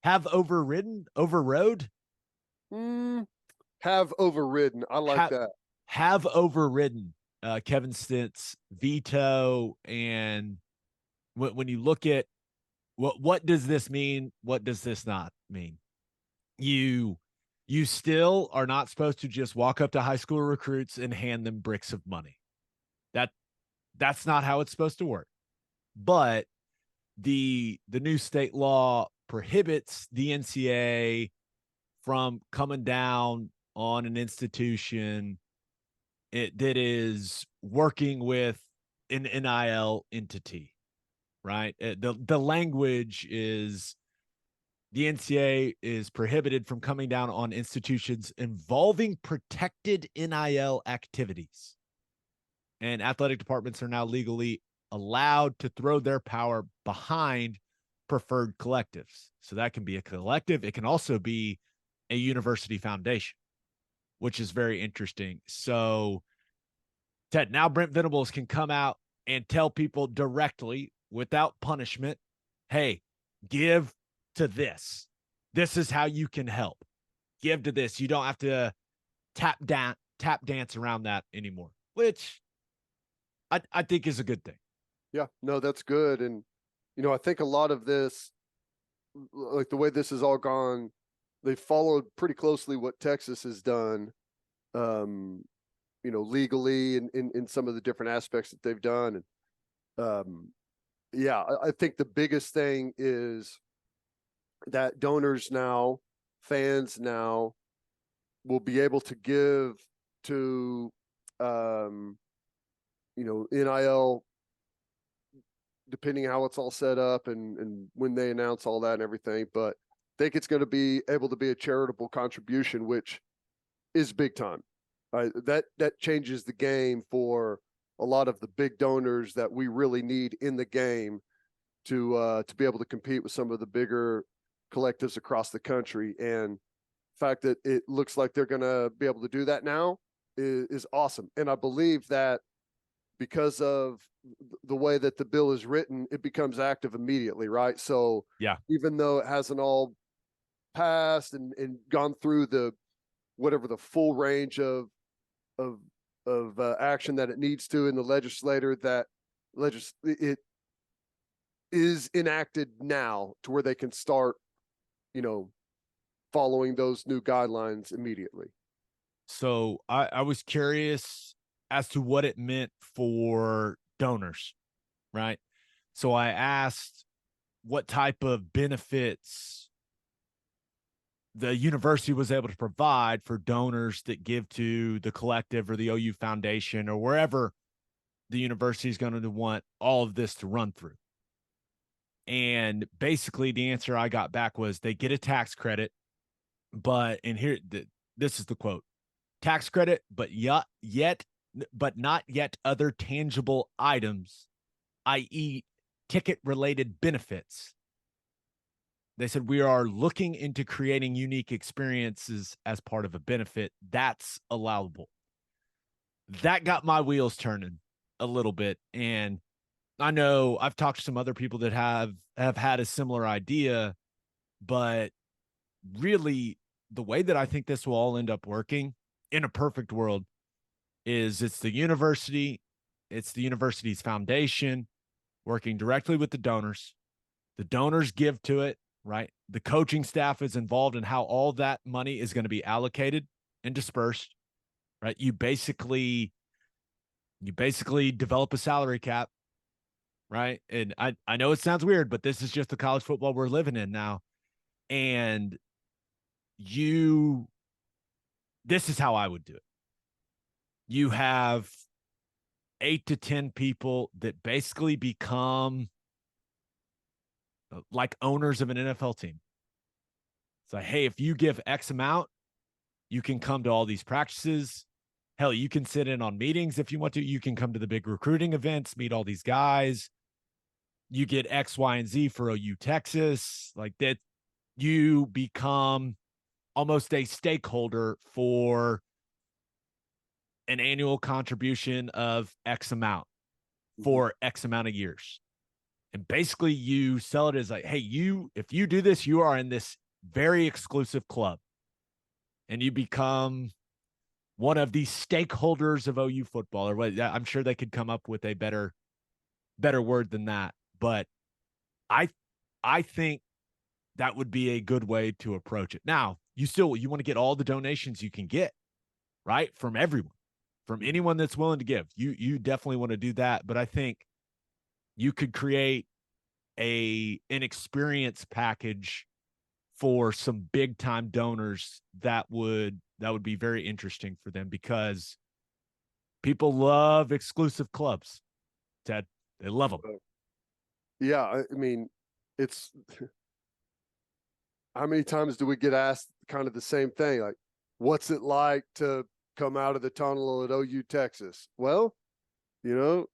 Have overrode? Have overridden. I like that. Have overridden Kevin Stitt's veto. And when you look at what does this mean? What does this not mean? You You still are not supposed to just walk up to high school recruits and hand them bricks of money. That's not how it's supposed to work. But the new state law prohibits the NCAA from coming down on an institution that is working with an NIL entity, right? The language is the NCAA is prohibited from coming down on institutions involving protected NIL activities. And athletic departments are now legally allowed to throw their power behind preferred collectives. So that can be a collective. It can also be a university foundation, which is very interesting. So, Ted, now Brent Venables can come out and tell people directly without punishment, hey, give to this. This is how you can help. Give to this. You don't have to tap dance around that anymore, which I think is a good thing. Yeah, no, that's good. And, I think a lot of this, like the way this has all gone, they followed pretty closely what Texas has done, legally and in some of the different aspects that they've done. And I think the biggest thing is that donors now, fans now, will be able to give to, NIL, depending how it's all set up and when they announce all that and everything. But I think it's going to be able to be a charitable contribution, which is big time. That changes the game for a lot of the big donors that we really need in the game to be able to compete with some of the bigger collectives across the country. And the fact that it looks like they're going to be able to do that now is awesome. And I believe that because of the way that the bill is written, it becomes active immediately, right? So yeah, even though it hasn't all passed and gone through the full range of action that it needs to in the legislature, it is enacted now to where they can start, following those new guidelines immediately. So I was curious as to what it meant for donors, right? So I asked what type of benefits the university was able to provide for donors that give to the collective or the OU Foundation or wherever the university is going to want all of this to run through. And basically the answer I got back was they get a tax credit, but this is the quote: tax credit, but not yet other tangible items, i.e. ticket-related benefits. They said, we are looking into creating unique experiences as part of a benefit that's allowable. That got my wheels turning a little bit. And I know I've talked to some other people that have had a similar idea, but really the way that I think this will all end up working in a perfect world is it's the university's foundation working directly with the donors. The donors give to it, right? The coaching staff is involved in how all that money is going to be allocated and dispersed, right? You basically develop a salary cap, right? And I know it sounds weird, but this is just the college football we're living in now. And this is how I would do it. You have 8 to 10 people that basically become like owners of an NFL team. It's like, hey, if you give X amount, you can come to all these practices. Hell, you can sit in on meetings if you want to. You can come to the big recruiting events, meet all these guys. You get X, Y, and Z for OU Texas. Like that, you become almost a stakeholder for an annual contribution of X amount for X amount of years. And basically you sell it as like, hey, if you do this, you are in this very exclusive club and you become one of the stakeholders of OU football, or what. I'm sure they could come up with a better word than that. But I think that would be a good way to approach it. Now, you want to get all the donations you can get, right? From everyone, from anyone that's willing to give. You definitely want to do that. But I think you could create an experience package for some big time donors that would be very interesting for them, because people love exclusive clubs, Ted. They love them. Yeah, I mean, it's how many times do we get asked kind of the same thing? Like, what's it like to come out of the tunnel at OU Texas? Well, lead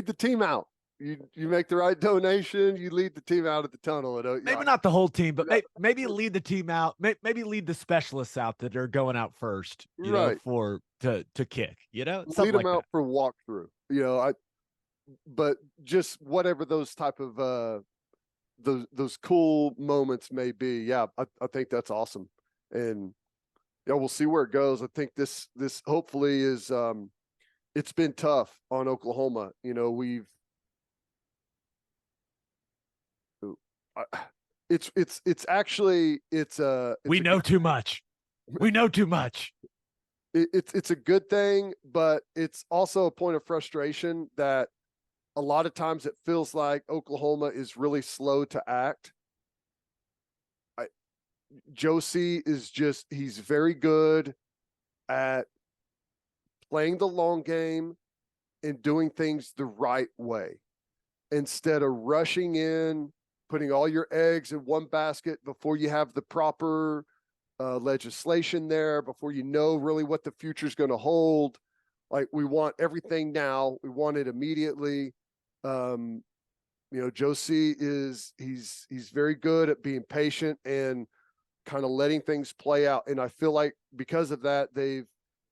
the team out. You make the right donation, you lead the team out of the tunnel. Maybe not the whole team, but maybe lead the team out. Maybe lead the specialists out that are going out first, right, to kick, lead them out for walkthrough. But just whatever those type of those cool moments may be. Yeah, I think that's awesome, and we'll see where it goes. I think this hopefully is. It's been tough on Oklahoma. It's actually we know too much. We know too much. It's a good thing, but it's also a point of frustration that a lot of times it feels like Oklahoma is really slow to act. Josie is he's very good at playing the long game and doing things the right way instead of rushing in, putting all your eggs in one basket before you have the proper legislation there, before you know really what the future is going to hold. Like, we want everything now. We want it immediately. Josie he's very good at being patient and kind of letting things play out. And I feel like because of that, they've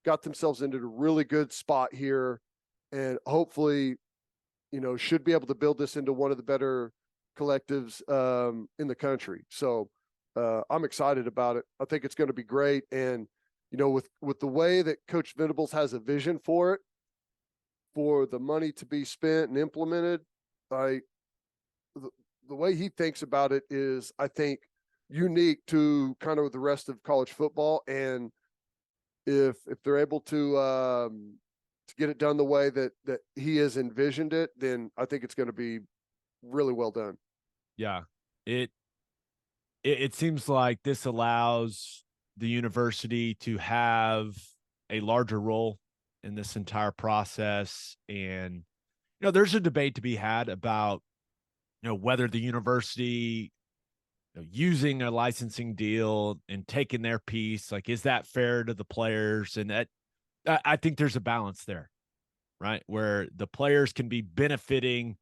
got themselves into a really good spot here, and hopefully, should be able to build this into one of the better collectives in the country. So I'm excited about it. I think it's going to be great. And, with the way that Coach Venables has a vision for it, for the money to be spent and implemented, the way he thinks about it is, I think, unique to kind of the rest of college football. And if they're able to get it done the way that he has envisioned it, then I think it's going to be really well done. Yeah, it seems like this allows the university to have a larger role in this entire process. And there's a debate to be had about whether the university using a licensing deal and taking their piece, like, is that fair to the players? And that, I think there's a balance there, right, where the players can be benefiting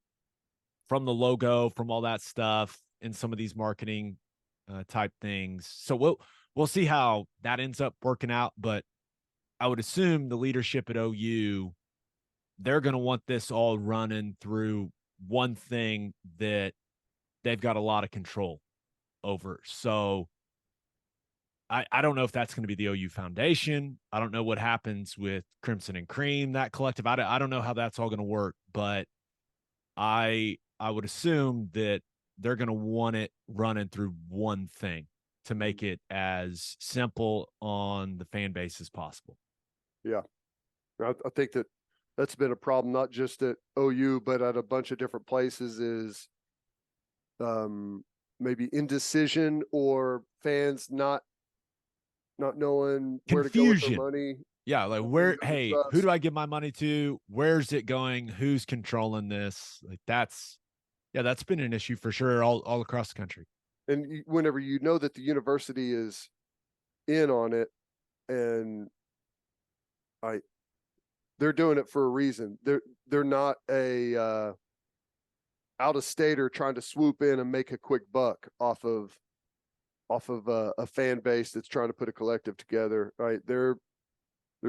from the logo, from all that stuff, in some of these marketing type things. So we'll see how that ends up working out. But I would assume the leadership at OU, they're going to want this all running through one thing that they've got a lot of control over. So I don't know if that's going to be the OU Foundation. I don't know what happens with Crimson and Cream, that collective. I don't know how that's all going to work, but I would assume that they're going to want it running through one thing to make it as simple on the fan base as possible. Yeah. I think that's been a problem, not just at OU, but at a bunch of different places, is maybe indecision or fans not knowing where to go with their money. Yeah, like, who do I give my money to? Where's it going? Who's controlling this? Like, that's been an issue for sure all across the country. And whenever that the university is in on it, and they're doing it for a reason. They're not a out of stater trying to swoop in and make a quick buck off of a fan base that's trying to put a collective together. Right? They're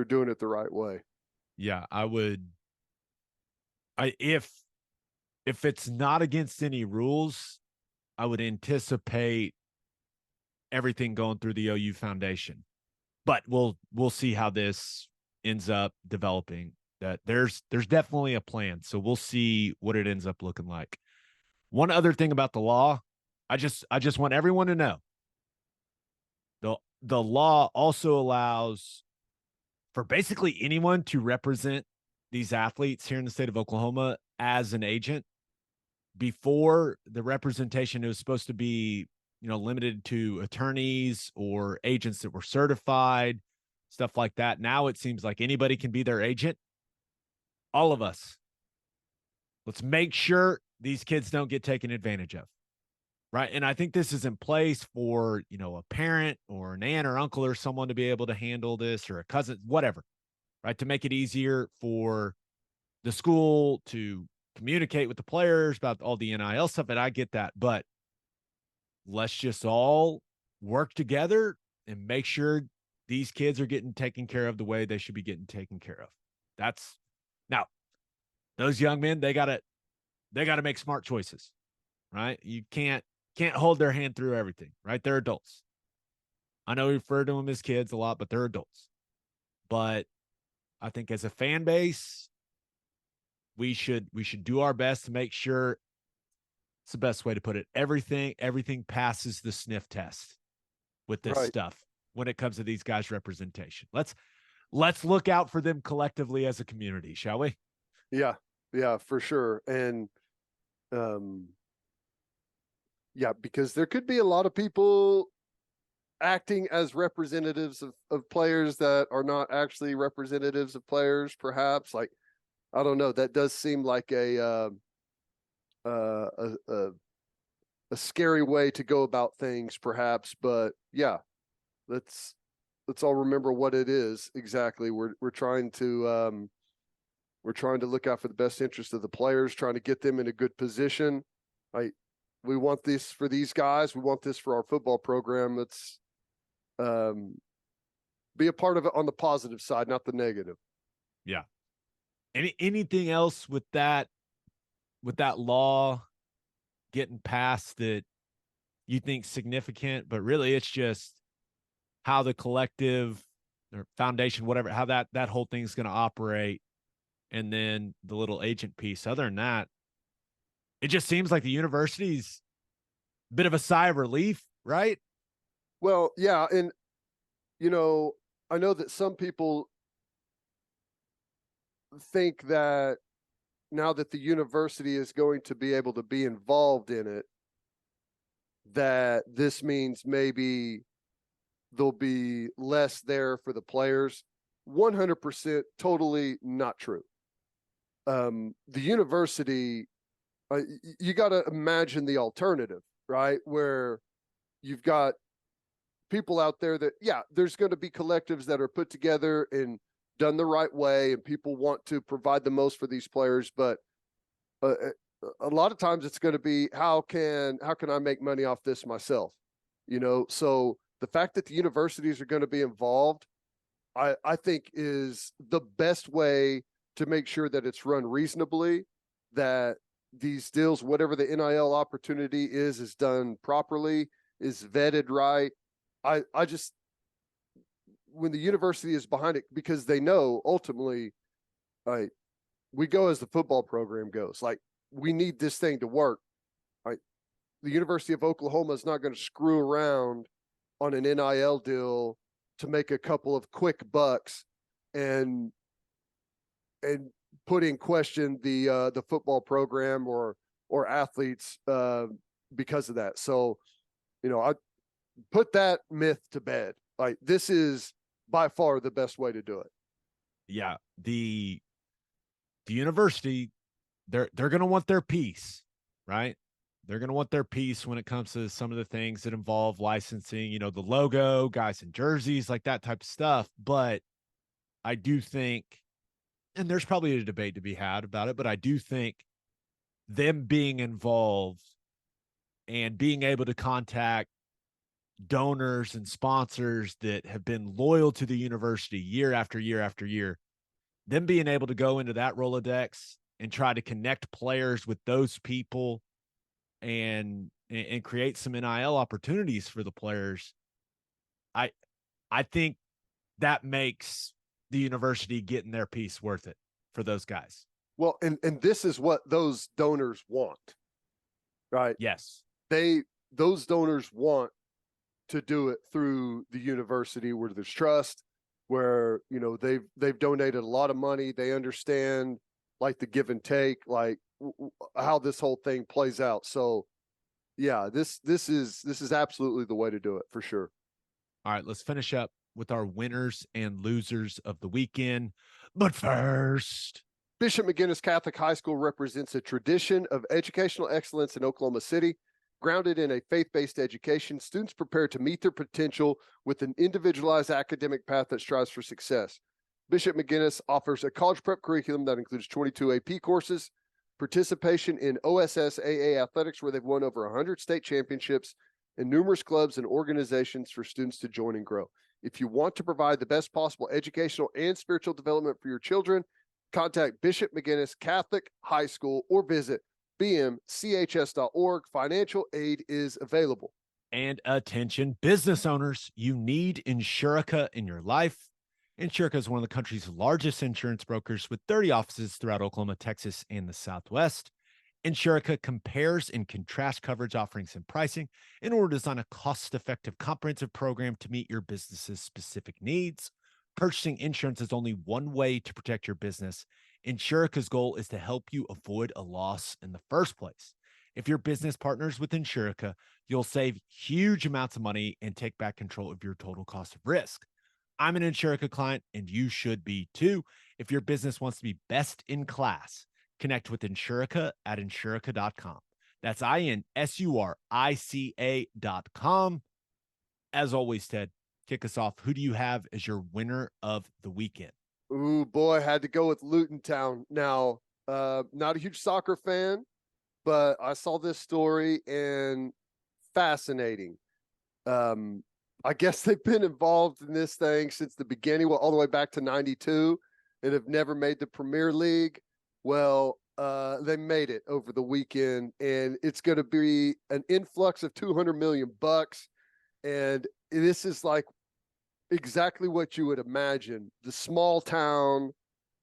doing it the right way. Yeah, if it's not against any rules, I would anticipate everything going through the OU Foundation. But we'll see how this ends up developing. That there's definitely a plan. So we'll see what it ends up looking like. One other thing about the law, I just want everyone to know the law also allows for basically anyone to represent these athletes here in the state of Oklahoma as an agent. Before, the representation was supposed to be, limited to attorneys or agents that were certified, stuff like that. Now it seems like anybody can be their agent. All of us. Let's make sure these kids don't get taken advantage of. Right. And I think this is in place for, a parent or an aunt or uncle or someone to be able to handle this, or a cousin, whatever, right? To make it easier for the school to communicate with the players about all the NIL stuff. And I get that, but let's just all work together and make sure these kids are getting taken care of the way they should be getting taken care of. That's now those young men, they gotta make smart choices, right? You can't hold their hand through everything, right? They're adults. I know we refer to them as kids a lot, but they're adults. But I think as a fan base, we should do our best to make sure, it's the best way to put it, everything passes the sniff test with this stuff when it comes to these guys' representation. Let's look out for them collectively as a community, shall we? Yeah, for sure. And yeah, because there could be a lot of people acting as representatives of players that are not actually representatives of players, perhaps. Like, I don't know. That does seem like a scary way to go about things, perhaps. But yeah, let's all remember what it is exactly. We're trying to look out for the best interest of the players, trying to get them in a good position. We want this for these guys. We want this for our football program. Let's be a part of it on the positive side, not the negative. Yeah. Anything else with that law getting passed that you think significant, but really it's just how the collective or foundation, whatever, how that whole thing's going to operate, and then the little agent piece. Other than that, it just seems like the university's a bit of a sigh of relief, right? Well, yeah, and I know that some people think that now that the university is going to be able to be involved in it, that this means maybe there'll be less there for the players. 100% totally not true. The university, you got to imagine the alternative, right? Where you've got people out there that, yeah, there's going to be collectives that are put together and done the right way, and people want to provide the most for these players. But a lot of times it's going to be, how can I make money off this myself? So the fact that the universities are going to be involved, I think is the best way to make sure that it's run reasonably, that these deals, whatever the NIL opportunity is done properly, is vetted right. I just, when the university is behind it, because they know ultimately, we go as the football program goes. Like, we need this thing to work. The University of Oklahoma is not going to screw around on an NIL deal to make a couple of quick bucks and put in question the football program or athletes because of that. So, I put that myth to bed. Like, this is by far the best way to do it. Yeah, the university, they're going to want their piece, right? They're going to want their piece when it comes to some of the things that involve licensing, the logo, guys in jerseys, like that type of stuff. But I do think, and there's probably a debate to be had about it, but I do think them being involved and being able to contact donors and sponsors that have been loyal to the university year after year after year, them being able to go into that Rolodex and try to connect players with those people and create some NIL opportunities for the players. I think that makes the university getting their piece worth it for those guys. Well, and this is what those donors want, right? Yes. They those donors want to do it through the university where there's trust, where, you know, they've donated a lot of money. They understand like the give and take, like how this whole thing plays out. So yeah, this is absolutely the way to do it for sure. All right, let's finish up with our winners and losers of the weekend. But first, Bishop McGinnis Catholic High School represents a tradition of educational excellence in Oklahoma City. Grounded in a faith-based education, students prepare to meet their potential with an individualized academic path that strives for success. Bishop McGinnis offers a college prep curriculum that includes 22 AP courses, participation in OSSAA athletics, where they've won over 100 state championships, and numerous clubs and organizations for students to join and grow. If you want to provide the best possible educational and spiritual development for your children, contact Bishop McGinnis Catholic High School or visit bmchs.org. Financial aid is available. And attention, business owners, you need Insurica in your life. Insurica is one of the country's largest insurance brokers with 30 offices throughout Oklahoma, Texas, and the Southwest. Insurica compares and contrasts coverage offerings and pricing in order to design a cost-effective, comprehensive program to meet your business's specific needs. Purchasing insurance is only one way to protect your business. Insurica's goal is to help you avoid a loss in the first place. If your business partners with Insurica, you'll save huge amounts of money and take back control of your total cost of risk. I'm an Insurica client, and you should be too. If your business wants to be best in class, connect with Insurica at insurica.com. That's INSURICA.com. As always, Ted, kick us off. Who do you have as your winner of the weekend? Ooh, boy, had to go with Luton Town. Now, not a huge soccer fan, but I saw this story and fascinating. I guess they've been involved in this thing since the beginning, well, all the way back to 92, and have never made the Premier League. Well, they made it over the weekend, and it's going to be an influx of $200 million. And this is like exactly what you would imagine. The small town,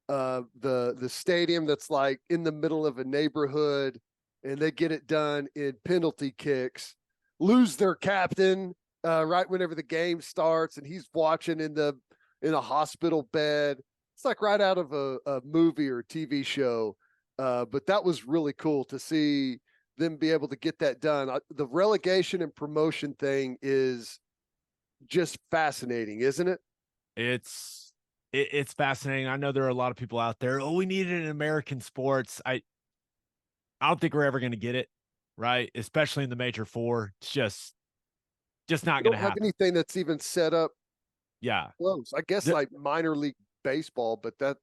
the stadium that's like in the middle of a neighborhood, and they get it done in penalty kicks, lose their captain right whenever the game starts, and he's watching in a hospital bed. It's like right out of a movie or a TV show. But that was really cool to see them be able to get that done. The relegation and promotion thing is just fascinating, isn't it? It's fascinating. I know there are a lot of people out there. Oh, we need it in American sports. I don't think we're ever going to get it, right? Especially in the Major Four. It's just not going to happen. Have anything that's even set up. Yeah, close. I guess like minor league baseball, but that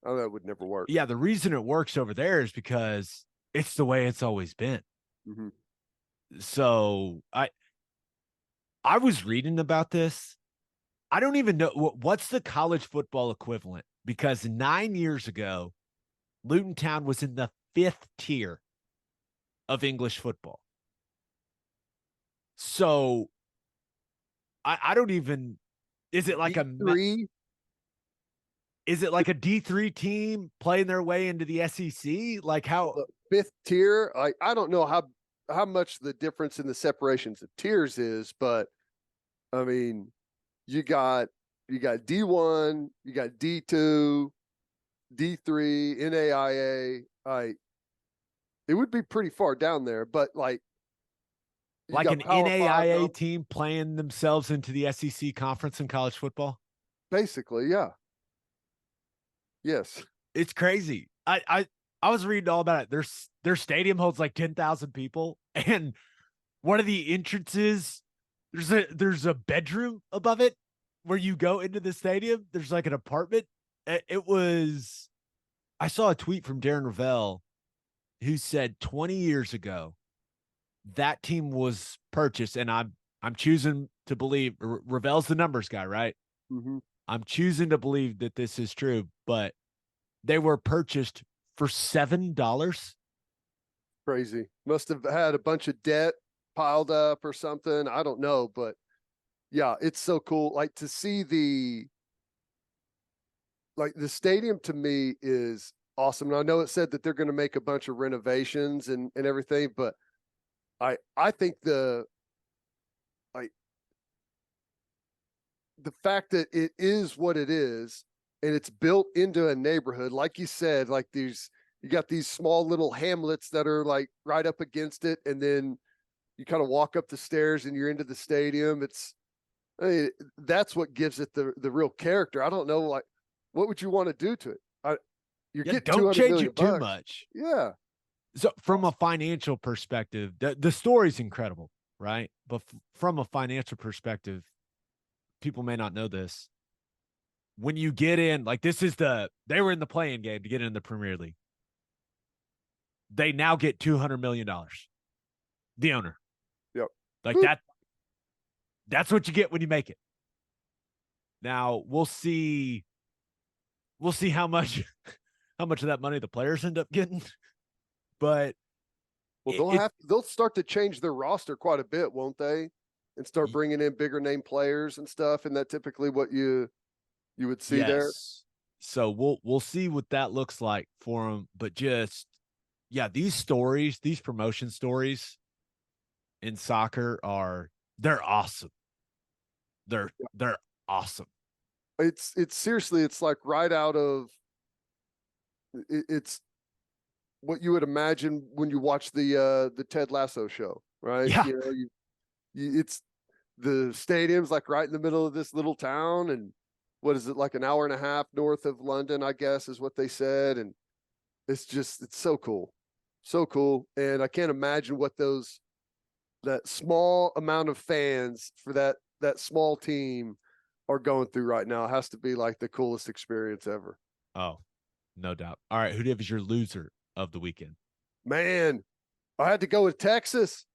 would never work. Yeah, the reason it works over there is because it's the way it's always been. Mm-hmm. So I was reading about this. I don't even know what's the college football equivalent, because 9 years ago, Luton Town was in the 5th tier of English football. So I don't even, is it like D3? Is it like a D3 team playing their way into the SEC? Like how the 5th tier? I don't know how much the difference in the separations of tiers is, but I mean, you got D1, you got D2, D3, NAIA. It would be pretty far down there, but like an NAIA team playing themselves into the SEC conference in college football? Basically, yeah. Yes. It's crazy. I was reading all about it. Their stadium holds like 10,000 people, and one of the entrances, there's a bedroom above it where you go into the stadium. There's like an apartment. I saw a tweet from Darren Ravel who said 20 years ago that team was purchased, and I'm choosing to believe Ravel's the numbers guy, right? Mm-hmm. I'm choosing to believe that this is true, but they were purchased for $7. Crazy. Must have had a bunch of debt piled up or something. I don't know, but yeah, it's so cool. Like to see the stadium to me is awesome. And I know it said that they're going to make a bunch of renovations and everything, but I think the fact that it is what it is and it's built into a neighborhood, like you said, like you got these small little hamlets that are like right up against it, and then you kind of walk up the stairs and you're into the stadium. That's what gives it the real character. I don't know, like, what would you want to do to it? You're getting don't $200 change million it too bucks. much. Yeah. So from a financial perspective, the story's incredible, right? But from a financial perspective, people may not know this. When you get in, like they were in the play-in game to get in the Premier League. They now get $200 million. The owner. Yep. Like that's what you get when you make it. Now we'll see how much of that money the players end up getting. But they'll start to change their roster quite a bit, won't they? And start bringing in bigger name players and stuff. And that typically what you would see there. So we'll see what that looks like for them. But these promotion stories in soccer they're awesome. They're awesome. It's seriously, it's like right out of it's what you would imagine when you watch the Ted Lasso show, right? Yeah. It's the stadium's like right in the middle of this little town, and what is it, like an hour and a half north of London, I guess is what they said. And it's so cool. So cool. And I can't imagine what that small amount of fans for that small team are going through right now. It has to be like the coolest experience ever. Oh, no doubt. All right. Who is your loser of the weekend? Man, I had to go with Texas.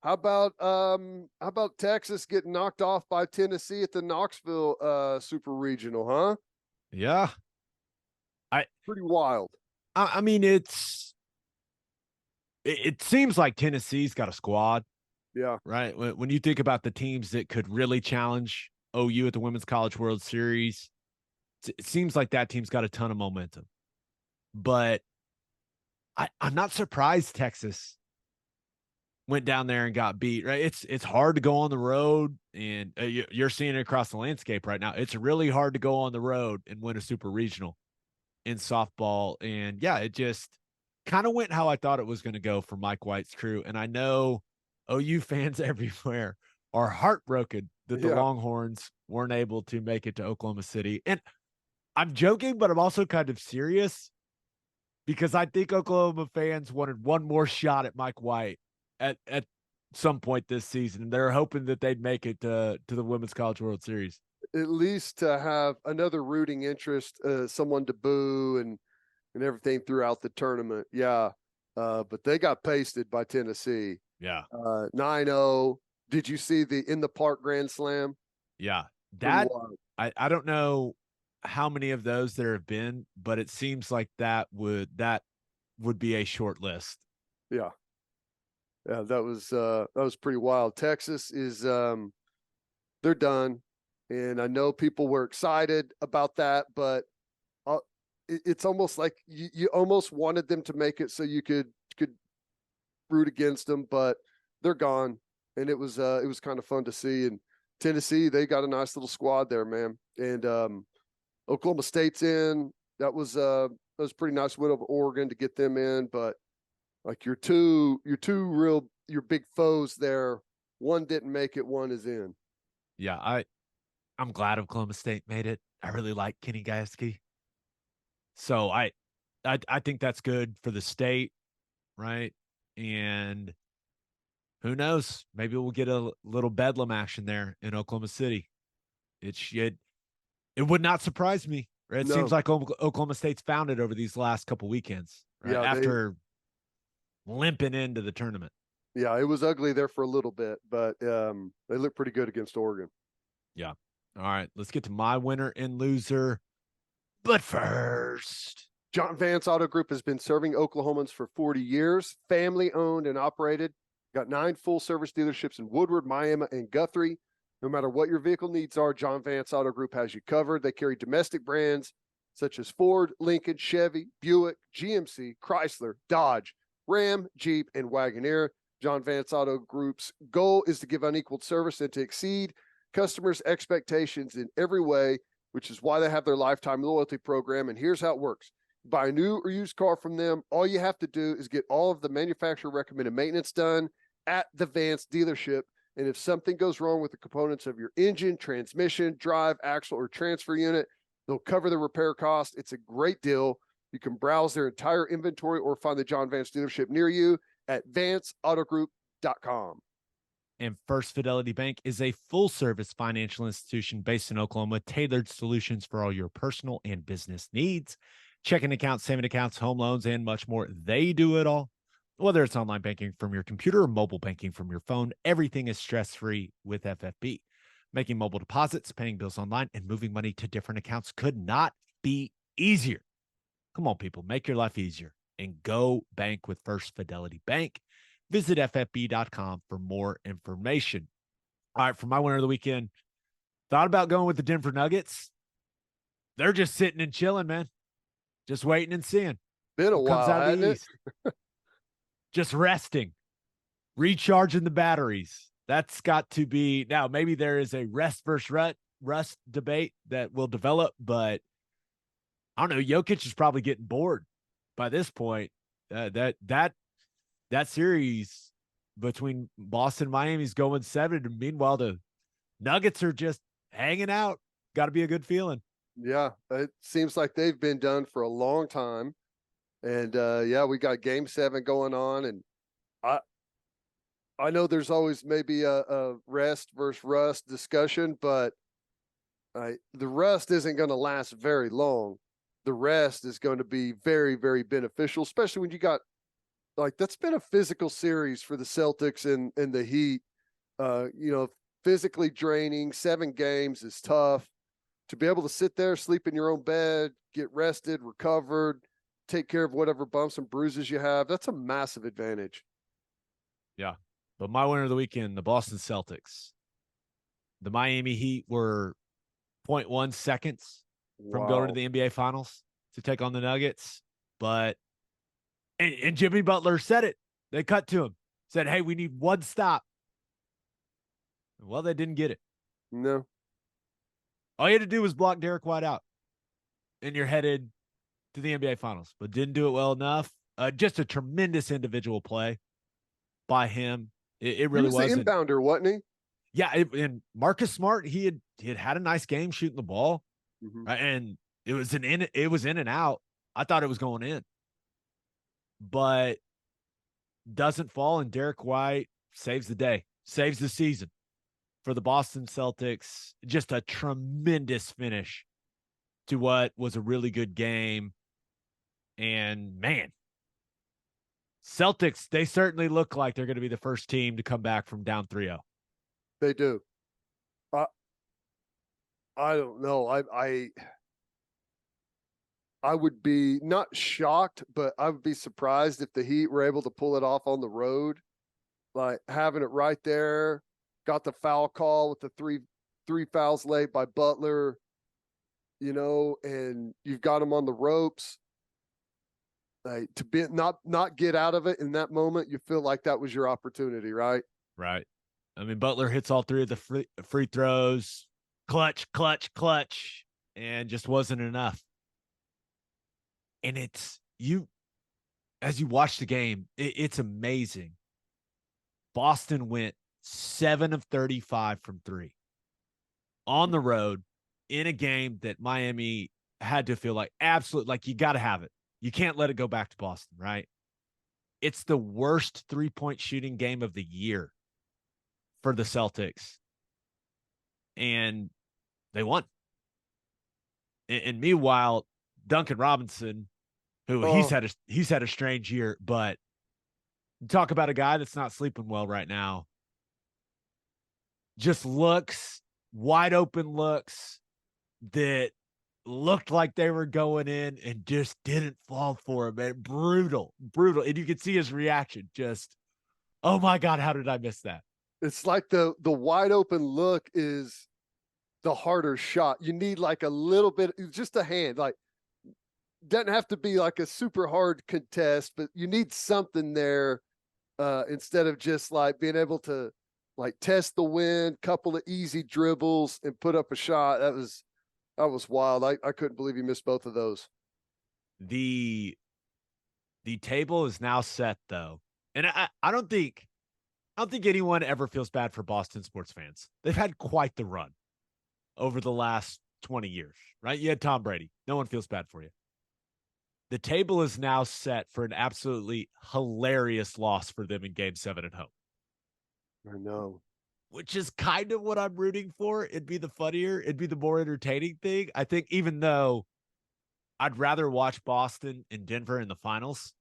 How about Texas getting knocked off by Tennessee at the Knoxville Super Regional, huh? Yeah. Pretty wild. I mean, it seems like Tennessee's got a squad. Yeah. Right. When you think about the teams that could really challenge OU at the Women's College World Series, it seems like that team's got a ton of momentum. But I'm not surprised Texas went down there and got beat, right? It's hard to go on the road, and you're seeing it across the landscape right now. It's really hard to go on the road and win a super regional in softball. And yeah, it just kind of went how I thought it was going to go for Mike White's crew. And I know OU fans everywhere are heartbroken that the Longhorns weren't able to make it to Oklahoma City. And I'm joking, but I'm also kind of serious, because I think Oklahoma fans wanted one more shot at Mike White at some point this season. And they're hoping that they'd make it to the Women's College World Series. At least to have another rooting interest, someone to boo and everything throughout the tournament. Yeah. But they got pasted by Tennessee. Yeah. 9-0. Did you see the in the park grand slam? Yeah. That I don't know how many of those there have been, but it seems like that would be a short list. Yeah. Yeah, that was pretty wild. Texas is they're done. And I know people were excited about that, but it's almost like you almost wanted them to make it so you could root against them, but they're gone. And it was kind of fun to see. And Tennessee, they got a nice little squad there, man. And Oklahoma State's in. That was a pretty nice win over Oregon to get them in. But like your big foes there, one didn't make it, one is in. Yeah, I'm glad Oklahoma State made it. I really like Kenny Gaske. So I think that's good for the state, right? And who knows? Maybe we'll get a little bedlam action there in Oklahoma City. It would not surprise me. Right? It seems like Oklahoma State's found it over these last couple weekends, right? Yeah, after limping into the tournament. Yeah, it was ugly there for a little bit, but they look pretty good against Oregon. Yeah. All right, let's get to my winner and loser. But first, John Vance Auto Group has been serving Oklahomans for 40 years, family owned and operated. Got 9 full service dealerships in Woodward, Miami, and Guthrie. No matter what your vehicle needs are, John Vance Auto Group has you covered. They carry domestic brands such as Ford, Lincoln, Chevy, Buick, GMC, Chrysler, Dodge, Ram, Jeep, and Wagoneer. John Vance Auto Group's goal is to give unequaled service and to exceed customers' expectations in every way, which is why they have their lifetime loyalty program. And here's how it works. Buy a new or used car from them. All you have to do is get all of the manufacturer recommended maintenance done at the Vance dealership. And if something goes wrong with the components of your engine, transmission, drive, axle, or transfer unit, they'll cover the repair cost. It's a great deal. You can browse their entire inventory or find the John Vance dealership near you at vanceautogroup.com. And First Fidelity Bank is a full-service financial institution based in Oklahoma, tailored solutions for all your personal and business needs. Checking accounts, saving accounts, home loans, and much more. They do it all. Whether it's online banking from your computer or mobile banking from your phone, everything is stress-free with FFB. Making mobile deposits, paying bills online, and moving money to different accounts could not be easier. Come on, people, make your life easier and go bank with First Fidelity Bank. Visit ffb.com for more information. All right, for my winner of the weekend, thought about going with the Denver Nuggets. They're just sitting and chilling, man. Just waiting and seeing. Been a while, comes out of hasn't the it? East. Just resting, recharging the batteries. That's got to be, now maybe there is a rest versus rust debate that will develop, but I don't know. Jokic is probably getting bored by this point. That series between Boston and Miami is going 7. And meanwhile, the Nuggets are just hanging out. Got to be a good feeling. Yeah, it seems like they've been done for a long time. And yeah, we got game 7 going on. And I know there's always maybe a rest versus rust discussion, but the rust isn't going to last very long. The rest is going to be very, very beneficial, especially when you got, like, that's been a physical series for the Celtics and the Heat. Physically draining. 7 games is tough. To be able to sit there, sleep in your own bed, get rested, recovered, take care of whatever bumps and bruises you have, that's a massive advantage. Yeah. But my winner of the weekend, the Boston Celtics. The Miami Heat were 0.1 seconds from going to the NBA Finals to take on the Nuggets. But and Jimmy Butler said it. They cut to him. Said, hey, we need one stop. Well, they didn't get it. No. All you had to do was block Derek White out, and you're headed to the NBA Finals, but didn't do it well enough. Just a tremendous individual play by him. It really was. He was the inbounder, wasn't he? Yeah, and Marcus Smart, he had a nice game shooting the ball, and it was in and out. I thought it was going in, but doesn't fall, and Derek White saves the day, saves the season for the Boston Celtics. Just a tremendous finish to what was a really good game. And man, Celtics, they certainly look like they're going to be the first team to come back from down 3-0. They do. I don't know. I would be not shocked, but I would be surprised if the Heat were able to pull it off on the road, like having it right there. Got the foul call with the three fouls late by Butler, and you've got him on the ropes. Like, to be not get out of it in that moment, you feel like that was your opportunity, right? Right. I mean, Butler hits all 3 of the free throws, clutch, and just wasn't enough. And as you watch the game, it's amazing. Boston went 7 of 35 from 3 on the road in a game that Miami had to feel like absolute, like you got to have it. You can't let it go back to Boston, right? It's the worst 3-point shooting game of the year for the Celtics. And they won. And meanwhile, Duncan Robinson, who he's had a strange year, but talk about a guy that's not sleeping well right now. Just wide open looks that looked like they were going in and just didn't fall for him, man. Brutal. And you could see his reaction. Just, oh my God, how did I miss that? It's like the wide open look is the harder shot. You need like a little bit, just a hand, like doesn't have to be like a super hard contest, but you need something there instead of just like being able to like test the wind, couple of easy dribbles and put up a shot. That was wild. I couldn't believe he missed both of those. The table is now set though. And I don't think anyone ever feels bad for Boston sports fans. They've had quite the run over the last 20 years, right? You had Tom Brady. No one feels bad for you. The table is now set for an absolutely hilarious loss for them in Game 7 at home. I know. Which is kind of what I'm rooting for. It'd be the more entertaining thing. I think even though I'd rather watch Boston and Denver in the finals,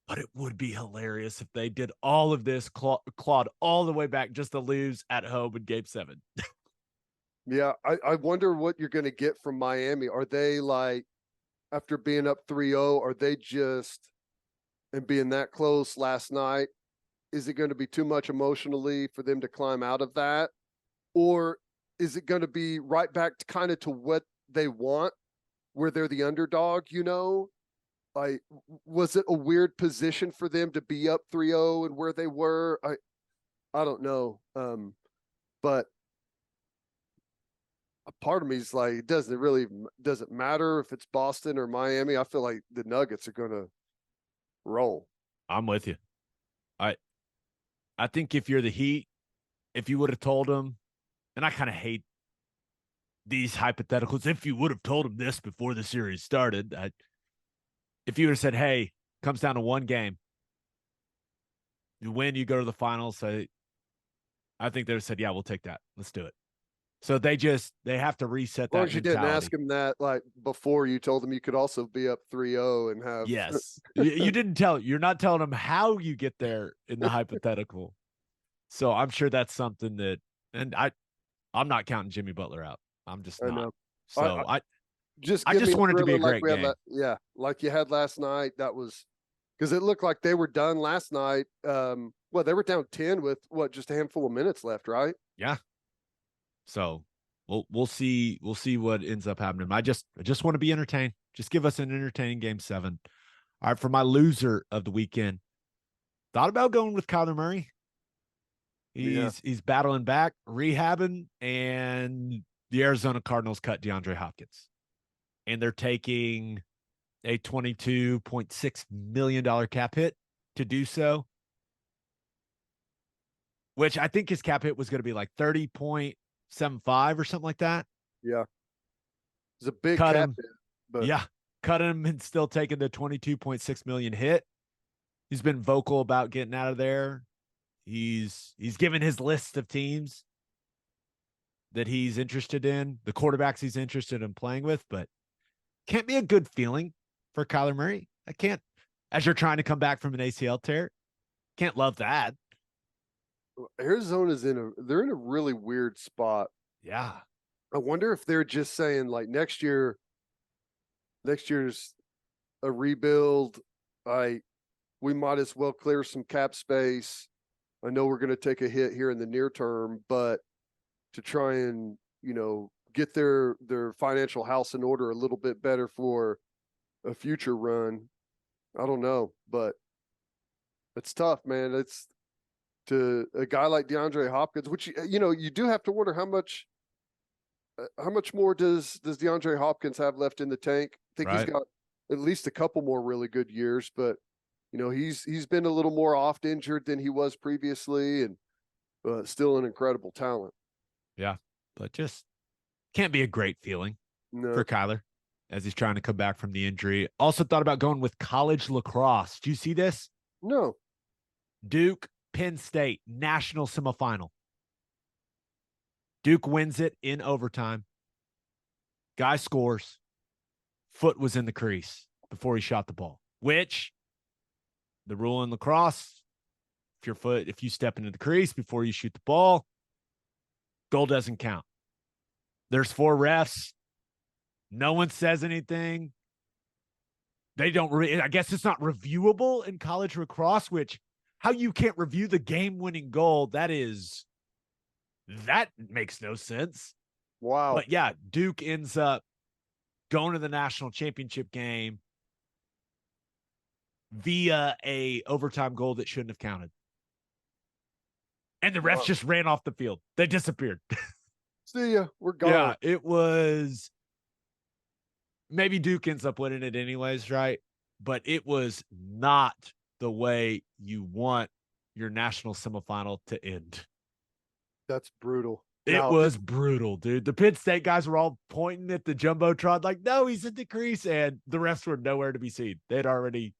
but it would be hilarious if they did all of this, clawed all the way back just to lose at home in Game 7. Yeah, I wonder what you're going to get from Miami. Are they like, after being up 3-0, are they just, and being that close last night, is it going to be too much emotionally for them to climb out of that? Or is it going to be right back to kind of to what they want, where they're the underdog, you know? Like, was it a weird position for them to be up 3-0 and where they were? I don't know. But a part of me is like, it doesn't matter if it's Boston or Miami. I feel like the Nuggets are going to roll. I'm with you. I think if you're the Heat, if you would have told them, and I kind of hate these hypotheticals, if you would have told them this before the series started, if you would have said, hey, comes down to one game, you win, you go to the finals, I think they would have said, yeah, we'll take that. Let's do it. So they have to reset that. As long as you mentality. didn't ask him that like before, you told them you could also be up 3-0 and have. Yes. You didn't you're not telling them how you get there in the hypothetical. So I'm sure that's something that, and I'm not counting Jimmy Butler out. I'm just not. Know. So I just want it to be a great game. Yeah. Like you had last night. That was because it looked like they were done last night. Well, they were down 10 with just a handful of minutes left, right? Yeah. So we'll see what ends up happening. I just want to be entertained. Just give us an entertaining Game 7. All right, for my loser of the weekend, thought about going with Kyler Murray. He's battling back, rehabbing, and the Arizona Cardinals cut DeAndre Hopkins. And they're taking a $22.6 million cap hit to do so, which I think his cap hit was going to be like 30.75 or something like that. Yeah. It's a big cap hit. But yeah, cut him and still taking the 22.6 million hit. He's been vocal about getting out of there. He's given his list of teams that he's interested in, the quarterbacks he's interested in playing with, but can't be a good feeling for Kyler Murray. I can't, as you're trying to come back from an ACL tear, can't love that. Arizona's they're in a really weird spot. Yeah. I wonder if they're just saying like next year's a rebuild. We might as well clear some cap space. I know we're going to take a hit here in the near term, but to try and, get their financial house in order a little bit better for a future run. I don't know, but it's tough, man. It's to a guy like DeAndre Hopkins, which, you do have to wonder how much more does DeAndre Hopkins have left in the tank? I think He's got at least a couple more really good years, but he's been a little more oft injured than he was previously, and still an incredible talent. Yeah, but just can't be a great feeling for Kyler as he's trying to come back from the injury. Also thought about going with college lacrosse. Do you see this? No. Duke, Penn State, national semifinal. Duke wins it in overtime. Guy scores. Foot was in the crease before he shot the ball, which the rule in lacrosse, if you step into the crease before you shoot the ball, goal doesn't count. There's 4 refs. No one says anything. They don't I guess it's not reviewable in college lacrosse, which how you can't review the game-winning goal, that makes no sense. Wow. But yeah, Duke ends up going to the national championship game, via a overtime goal that shouldn't have counted. And the refs just ran off the field. They disappeared. See ya. We're gone. Yeah, it was maybe Duke ends up winning it anyways, right? But it was not the way you want your national semifinal to end. That's brutal. It was brutal, dude. The Penn State guys were all pointing at the Jumbotron like, no, he's in the crease. And the refs were nowhere to be seen. They'd already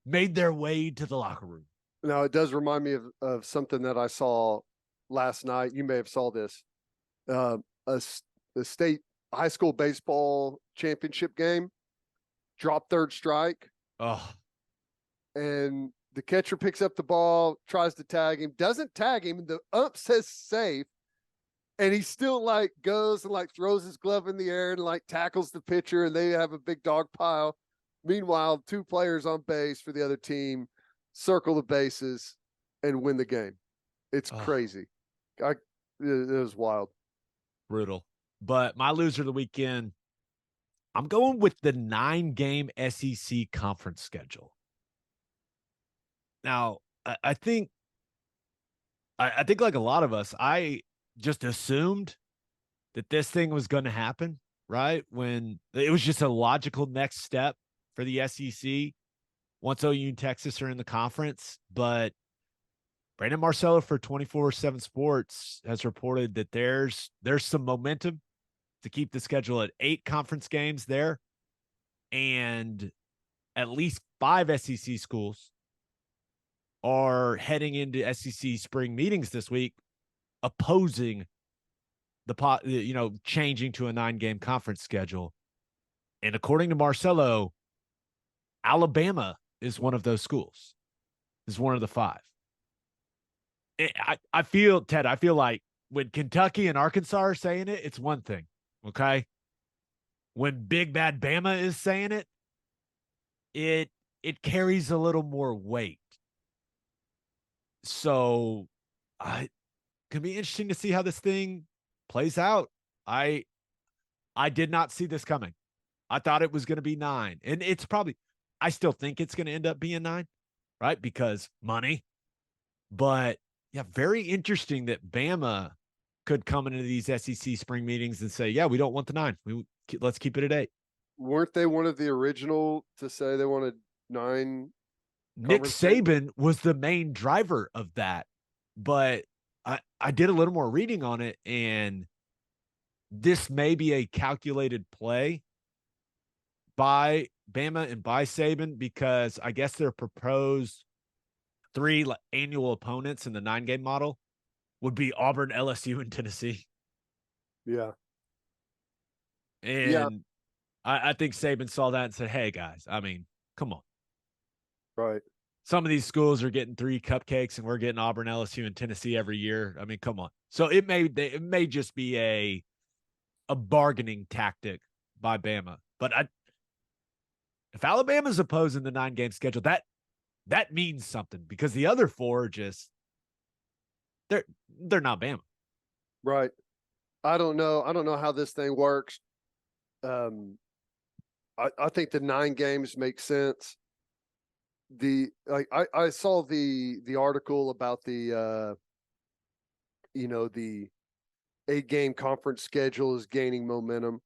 made their way to the locker room. Now, it does remind me of something that I saw last night. You may have saw this. A state high school baseball championship game, drop third strike. Oh. And the catcher picks up the ball, tries to tag him, doesn't tag him. The ump says safe. And he still like goes and like throws his glove in the air and like tackles the pitcher, and they have a big dog pile. Meanwhile, 2 players on base for the other team circle the bases and win the game. It's crazy. It was wild. Brutal. But my loser of the weekend, I'm going with the 9-game SEC conference schedule. Now, I think like a lot of us, I just assumed that this thing was going to happen, right? When it was just a logical next step for the SEC once OU and Texas are in the conference. But Brandon Marcello for 24/7 Sports has reported that there's some momentum to keep the schedule at 8 conference games there, and at least 5 SEC schools are heading into SEC spring meetings this week, opposing changing to a 9-game conference schedule. And according to Marcello, Alabama is one of those schools, is one of the 5. I feel like when Kentucky and Arkansas are saying it, it's one thing. Okay. When Big Bad Bama is saying it, it carries a little more weight. So it can be interesting to see how this thing plays out. I did not see this coming. I thought it was going to be 9. And it's probably, I still think it's going to end up being 9, right? Because money. But yeah, very interesting that Bama could come into these SEC spring meetings and say, yeah, we don't want the 9. Let's keep it at 8. Weren't they one of the original to say they wanted 9? Nick Saban was the main driver of that. But I did a little more reading on it, and this may be a calculated play by Bama and by Saban, because I guess their proposed 3 annual opponents in the 9-game model would be Auburn, LSU, and Tennessee. Yeah. And I think Saban saw that and said, hey, guys, I mean, come on. Right. Some of these schools are getting 3 cupcakes, and we're getting Auburn, LSU, and Tennessee every year. I mean, come on. So it may just be a bargaining tactic by Bama. But if Alabama's opposing the 9-game schedule, that means something, because the other 4 are just they're not Bama. Right. I don't know how this thing works. I think the 9 games make sense. I saw the article about the 8-game conference schedule is gaining momentum.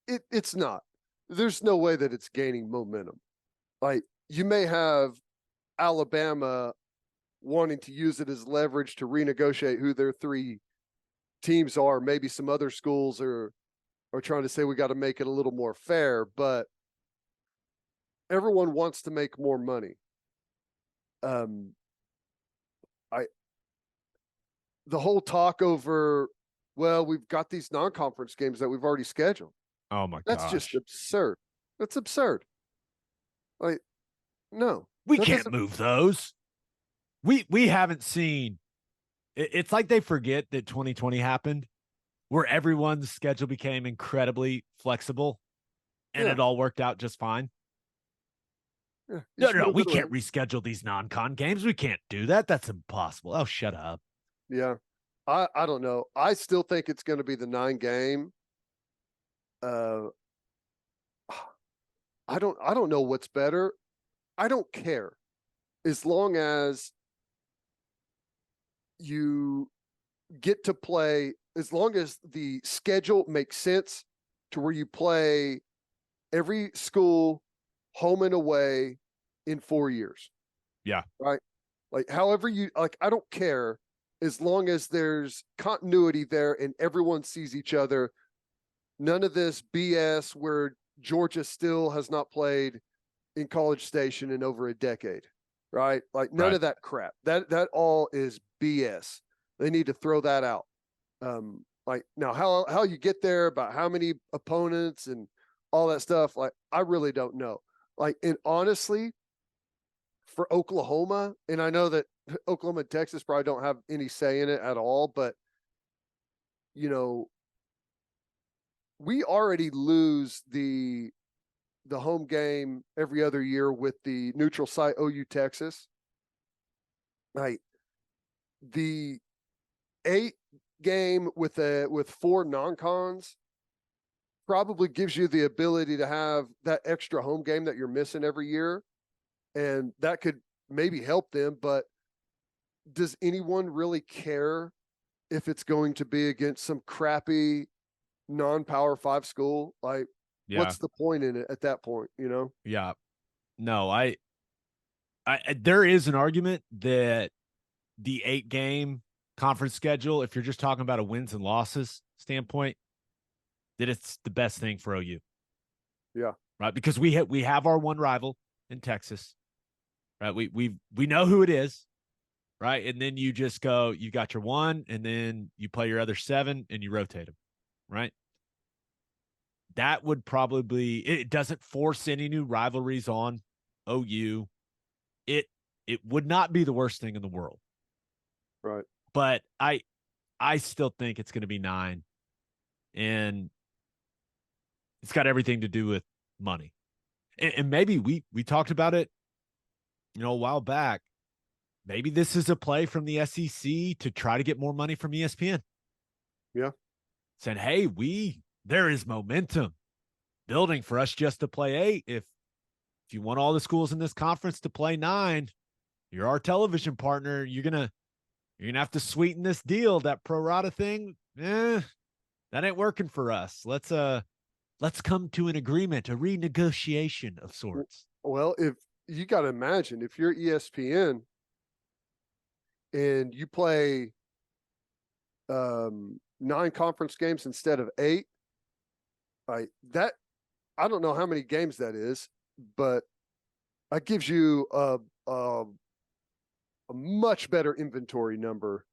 It's not. There's no way that it's gaining momentum. Like, you may have Alabama wanting to use it as leverage to renegotiate who their 3 teams are. Maybe some other schools are trying to say we got to make it a little more fair, but everyone wants to make more money. The whole talk over, well, we've got these non-conference games that we've already scheduled. Oh my gosh. That's just absurd. That's absurd. Like, no. We can't move those. We haven't seen. It's like they forget that 2020 happened, where everyone's schedule became incredibly flexible, and it all worked out just fine. Yeah, No, we can't reschedule these non-con games. We can't do that. That's impossible. Oh, shut up. Yeah. I don't know. I still think it's going to be the 9-game. I don't know what's better. I don't care as long as you get to play, as long as the schedule makes sense to where you play every school home and away in 4 years. Yeah. Right. Like, however you like, I don't care as long as there's continuity there and everyone sees each other. None of this BS where Georgia still has not played in College Station in over a decade. Right. Like, none of that crap. That all is BS. They need to throw that out. Like, now how you get there, about how many opponents and all that stuff, like, I really don't know. Like, and honestly, for Oklahoma, and I know that Oklahoma and Texas probably don't have any say in it at all, but you know, we already lose the home game every other year with the neutral site OU Texas. Right. The 8 game with 4 non-cons probably gives you the ability to have that extra home game that you're missing every year. And that could maybe help them, but does anyone really care if it's going to be against some crappy non-Power 5 school? Like, what's the point in it at that point, you know? Yeah. No, I there is an argument that the 8-game conference schedule, if you're just talking about a wins and losses standpoint, that it's the best thing for OU. Yeah. Right? Because we have our one rival in Texas. Right? We know who it is. Right? And then you just go, you got your one, and then you play your other 7 and you rotate them. Right? That would probably, it doesn't force any new rivalries on OU. It would not be the worst thing in the world. Right. But I still think it's going to be 9, and it's got everything to do with money. And maybe we talked about it, a while back. Maybe this is a play from the SEC to try to get more money from ESPN. Yeah. Saying, hey, there is momentum building for us just to play 8. If you want all the schools in this conference to play 9, you're our television partner. You're gonna have to sweeten this deal. That pro rata thing, that ain't working for us. Let's come to an agreement, a renegotiation of sorts. Well, if you got to imagine, if you're ESPN and you play 9 conference games instead of 8, right? That, I don't know how many games that is, but that gives you a much better inventory number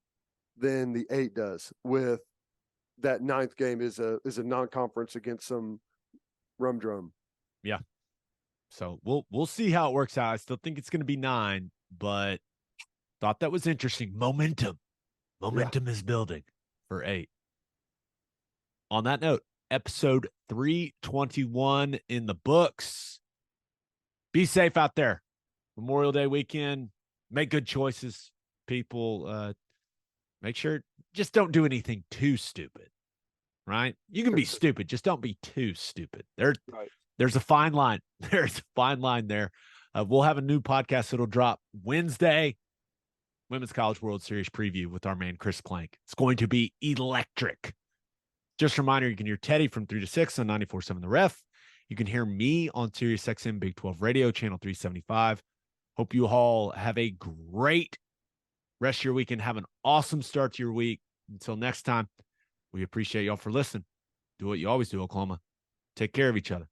than the 8 does. With that 9th game is a non-conference against some rum drum. Yeah. So we'll see how it works out. I still think it's going to be 9, but thought that was interesting. Momentum is building for 8. On that note, episode 321 in the books. Be safe out there. Memorial Day weekend. Make good choices, people. Make sure, just don't do anything too stupid, right? You can be stupid, just don't be too stupid. There's a fine line. There's a fine line there. We'll have a new podcast that'll drop Wednesday. Women's College World Series preview with our man Chris Plank. It's going to be electric. Just a reminder, you can hear Teddy from 3 to 6 on 94.7 The Ref. You can hear me on Sirius XM Big 12 Radio, channel 375. Hope you all have a great rest of your weekend. Have an awesome start to your week. Until next time, we appreciate y'all for listening. Do what you always do, Oklahoma. Take care of each other.